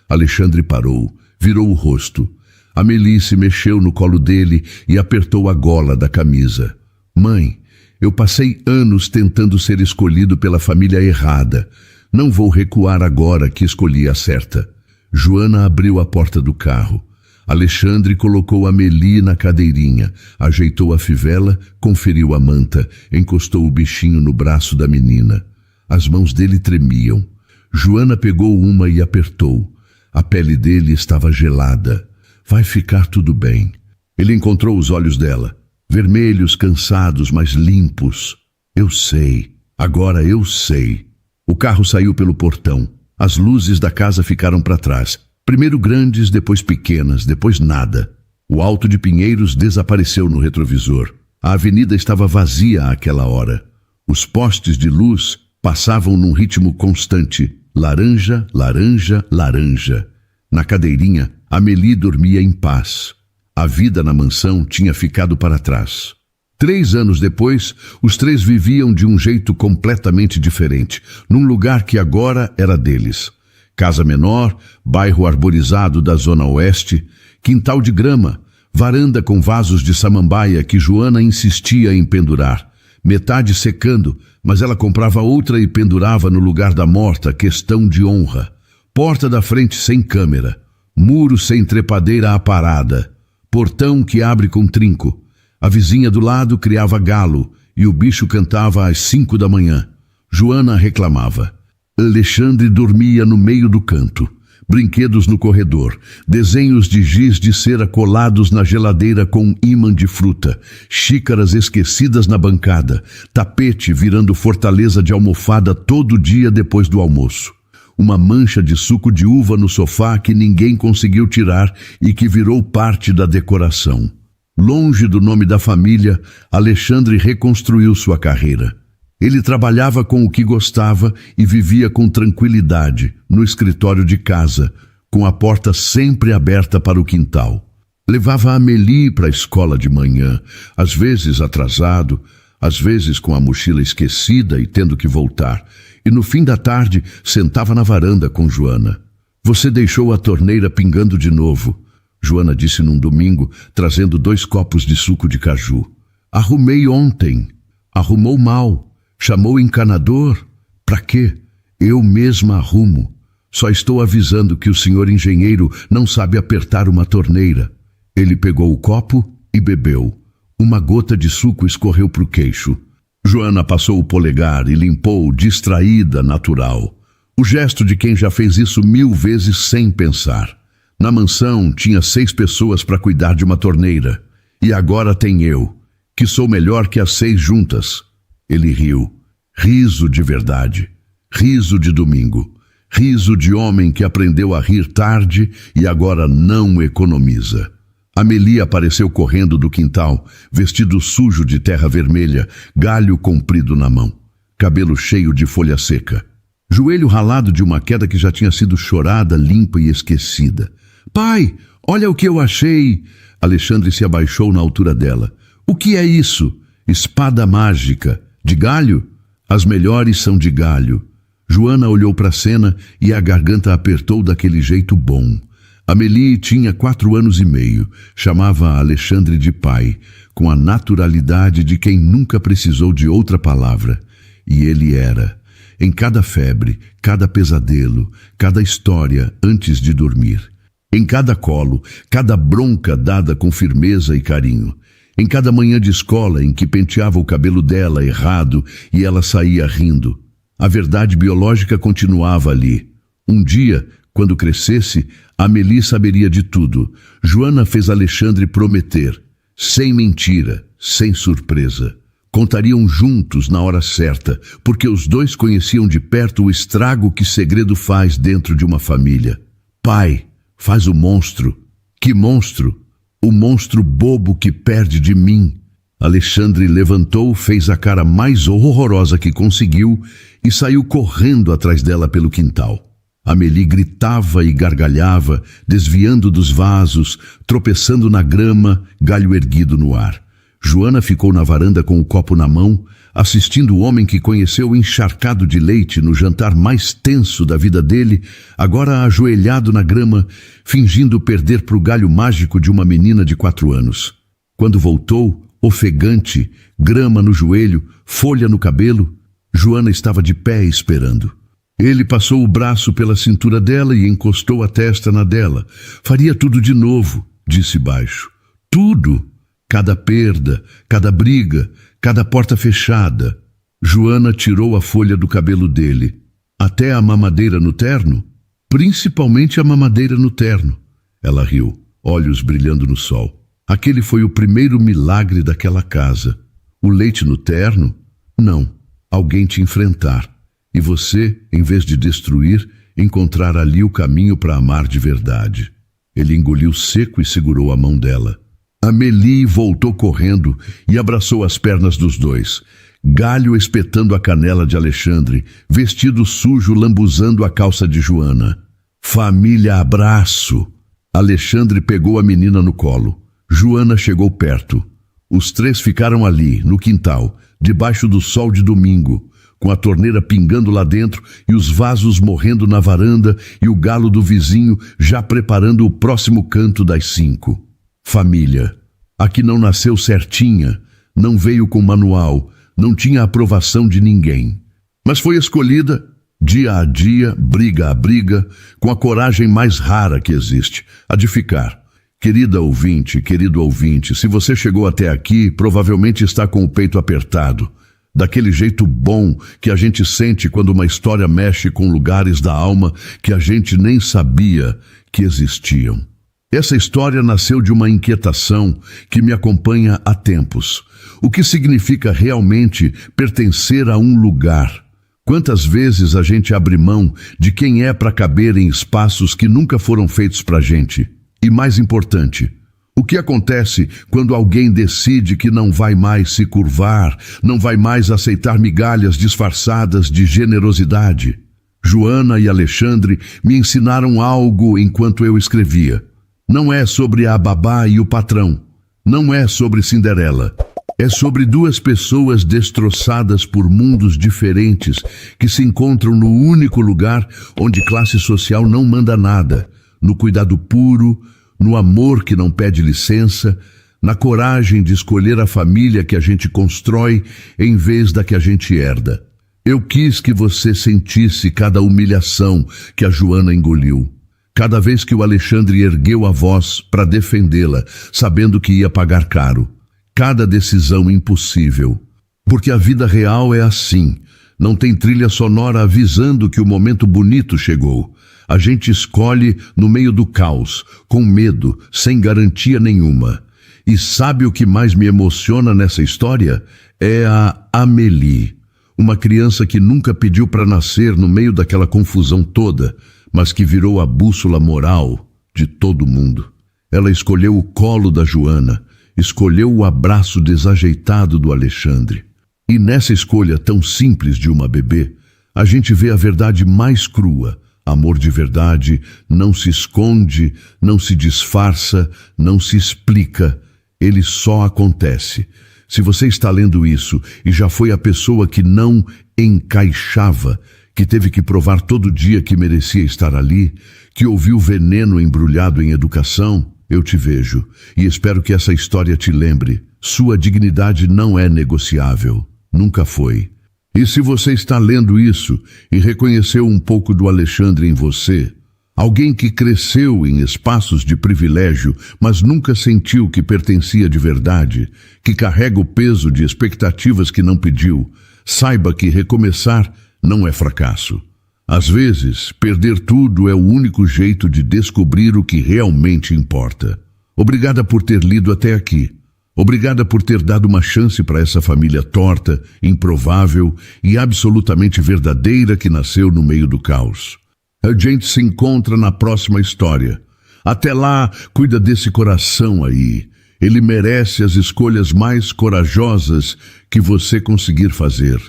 [SPEAKER 1] Alexandre parou, virou o rosto. Amélie se mexeu no colo dele e apertou a gola da camisa. Mãe, eu passei anos tentando ser escolhido pela família errada. Não vou recuar agora que escolhi a certa. Joana abriu a porta do carro. Alexandre colocou Amélie na cadeirinha, ajeitou a fivela, conferiu a manta, encostou o bichinho no braço da menina. As mãos dele tremiam. Joana pegou uma e apertou. A pele dele estava gelada. Vai ficar tudo bem. Ele encontrou os olhos dela, vermelhos, cansados, mas limpos. Eu sei. Agora eu sei. O carro saiu pelo portão. As luzes da casa ficaram para trás. Primeiro grandes, depois pequenas, depois nada. O Alto de Pinheiros desapareceu no retrovisor. A avenida estava vazia àquela hora. Os postes de luz passavam num ritmo constante. Laranja, laranja, laranja. Na cadeirinha, Amélie dormia em paz. A vida na mansão tinha ficado para trás. 3 anos depois, os 3 viviam de um jeito completamente diferente, num lugar que agora era deles. Casa menor, bairro arborizado da zona oeste, quintal de grama, varanda com vasos de samambaia que Joana insistia em pendurar. Metade secando, mas ela comprava outra e pendurava no lugar da morta, questão de honra. Porta da frente sem câmera, muro sem trepadeira aparada, portão que abre com trinco. A vizinha do lado criava galo e o bicho cantava às 5 da manhã. Joana reclamava. Alexandre dormia no meio do canto. Brinquedos no corredor, desenhos de giz de cera colados na geladeira com ímã de fruta, xícaras esquecidas na bancada, tapete virando fortaleza de almofada todo dia depois do almoço. Uma mancha de suco de uva no sofá que ninguém conseguiu tirar e que virou parte da decoração. Longe do nome da família, Alexandre reconstruiu sua carreira. Ele trabalhava com o que gostava e vivia com tranquilidade, no escritório de casa, com a porta sempre aberta para o quintal. Levava a Amélie para a escola de manhã, às vezes atrasado, às vezes com a mochila esquecida e tendo que voltar, e no fim da tarde sentava na varanda com Joana. Você deixou a torneira pingando de novo, Joana disse num domingo, trazendo 2 copos de suco de caju. Arrumei ontem. Arrumou mal. Chamou o encanador? Pra quê? Eu mesma arrumo. Só estou avisando que o senhor engenheiro não sabe apertar uma torneira. Ele pegou o copo e bebeu. Uma gota de suco escorreu pro queixo. Joana passou o polegar e limpou, distraída, natural. O gesto de quem já fez isso 1000 vezes sem pensar. Na mansão tinha 6 pessoas para cuidar de uma torneira. E agora tem eu, que sou melhor que as 6 juntas. Ele riu. Riso de verdade. Riso de domingo. Riso de homem que aprendeu a rir tarde e agora não economiza. Amélie apareceu correndo do quintal, vestido sujo de terra vermelha, galho comprido na mão, cabelo cheio de folha seca. Joelho ralado de uma queda que já tinha sido chorada, limpa e esquecida. Pai, olha o que eu achei! Alexandre se abaixou na altura dela. O que é isso? Espada mágica. De galho? As melhores são de galho. Joana olhou para a cena e a garganta apertou daquele jeito bom. Amélie tinha 4 anos e meio. Chamava Alexandre de pai, com a naturalidade de quem nunca precisou de outra palavra. E ele era. Em cada febre, cada pesadelo, cada história antes de dormir. Em cada colo, cada bronca dada com firmeza e carinho. Em cada manhã de escola em que penteava o cabelo dela errado e ela saía rindo. A verdade biológica continuava ali. Um dia, quando crescesse, Amélie saberia de tudo. Joana fez Alexandre prometer, sem mentira, sem surpresa. Contariam juntos na hora certa, porque os 2 conheciam de perto o estrago que segredo faz dentro de uma família. Pai, faz o monstro. Que monstro? O monstro bobo que perde de mim. Alexandre levantou, fez a cara mais horrorosa que conseguiu e saiu correndo atrás dela pelo quintal. Amélie gritava e gargalhava, desviando dos vasos, tropeçando na grama, galho erguido no ar. Joana ficou na varanda com o copo na mão, assistindo o homem que conheceu encharcado de leite no jantar mais tenso da vida dele, agora ajoelhado na grama, fingindo perder para o galho mágico de uma menina de 4 anos. Quando voltou, ofegante, grama no joelho, folha no cabelo, Joana estava de pé esperando. Ele passou o braço pela cintura dela e encostou a testa na dela. Faria tudo de novo, disse baixo. Tudo. Cada perda, cada briga, cada porta fechada. Joana tirou a folha do cabelo dele. Até a mamadeira no terno? Principalmente a mamadeira no terno. Ela riu, olhos brilhando no sol. Aquele foi o primeiro milagre daquela casa. O leite no terno? Não. Alguém te enfrentar. E você, em vez de destruir, encontrar ali o caminho para amar de verdade. Ele engoliu seco e segurou a mão dela. Amélie voltou correndo e abraçou as pernas dos dois. Galho espetando a canela de Alexandre, vestido sujo lambuzando a calça de Joana. Família, abraço! Alexandre pegou a menina no colo. Joana chegou perto. Os 3 ficaram ali, no quintal, debaixo do sol de domingo, com a torneira pingando lá dentro e os vasos morrendo na varanda e o galo do vizinho já preparando o próximo canto das 5. Família. A que não nasceu certinha, não veio com manual, não tinha aprovação de ninguém. Mas foi escolhida, dia a dia, briga a briga, com a coragem mais rara que existe, a de ficar. Querida ouvinte, querido ouvinte, se você chegou até aqui, provavelmente está com o peito apertado. Daquele jeito bom que a gente sente quando uma história mexe com lugares da alma que a gente nem sabia que existiam. Essa história nasceu de uma inquietação que me acompanha há tempos. O que significa realmente pertencer a um lugar? Quantas vezes a gente abre mão de quem é para caber em espaços que nunca foram feitos para a gente? E mais importante, o que acontece quando alguém decide que não vai mais se curvar, não vai mais aceitar migalhas disfarçadas de generosidade? Joana e Alexandre me ensinaram algo enquanto eu escrevia. Não é sobre a babá e o patrão. Não é sobre Cinderela. É sobre 2 pessoas destroçadas por mundos diferentes que se encontram no único lugar onde classe social não manda nada, no cuidado puro, no amor que não pede licença, na coragem de escolher a família que a gente constrói em vez da que a gente herda. Eu quis que você sentisse cada humilhação que a Joana engoliu. Cada vez que o Alexandre ergueu a voz para defendê-la, sabendo que ia pagar caro. Cada decisão impossível. Porque a vida real é assim. Não tem trilha sonora avisando que o momento bonito chegou. A gente escolhe no meio do caos, com medo, sem garantia nenhuma. E sabe o que mais me emociona nessa história? É a Amélie. Uma criança que nunca pediu para nascer no meio daquela confusão toda, mas que virou a bússola moral de todo mundo. Ela escolheu o colo da Joana, escolheu o abraço desajeitado do Alexandre. E nessa escolha tão simples de uma bebê, a gente vê a verdade mais crua. Amor de verdade não se esconde, não se disfarça, não se explica. Ele só acontece. Se você está lendo isso e já foi a pessoa que não encaixava, que teve que provar todo dia que merecia estar ali, que ouviu veneno embrulhado em educação, eu te vejo e espero que essa história te lembre. Sua dignidade não é negociável. Nunca foi. E se você está lendo isso e reconheceu um pouco do Alexandre em você, alguém que cresceu em espaços de privilégio, mas nunca sentiu que pertencia de verdade, que carrega o peso de expectativas que não pediu, saiba que recomeçar não é fracasso. Às vezes, perder tudo é o único jeito de descobrir o que realmente importa. Obrigada por ter lido até aqui. Obrigada por ter dado uma chance para essa família torta, improvável e absolutamente verdadeira que nasceu no meio do caos. A gente se encontra na próxima história. Até lá, cuida desse coração aí. Ele merece as escolhas mais corajosas que você conseguir fazer.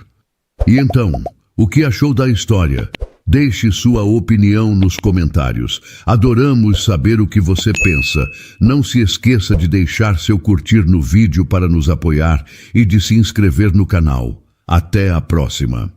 [SPEAKER 1] E então, o que achou da história? Deixe sua opinião nos comentários. Adoramos saber o que você pensa. Não se esqueça de deixar seu curtir no vídeo para nos apoiar e de se inscrever no canal. Até a próxima.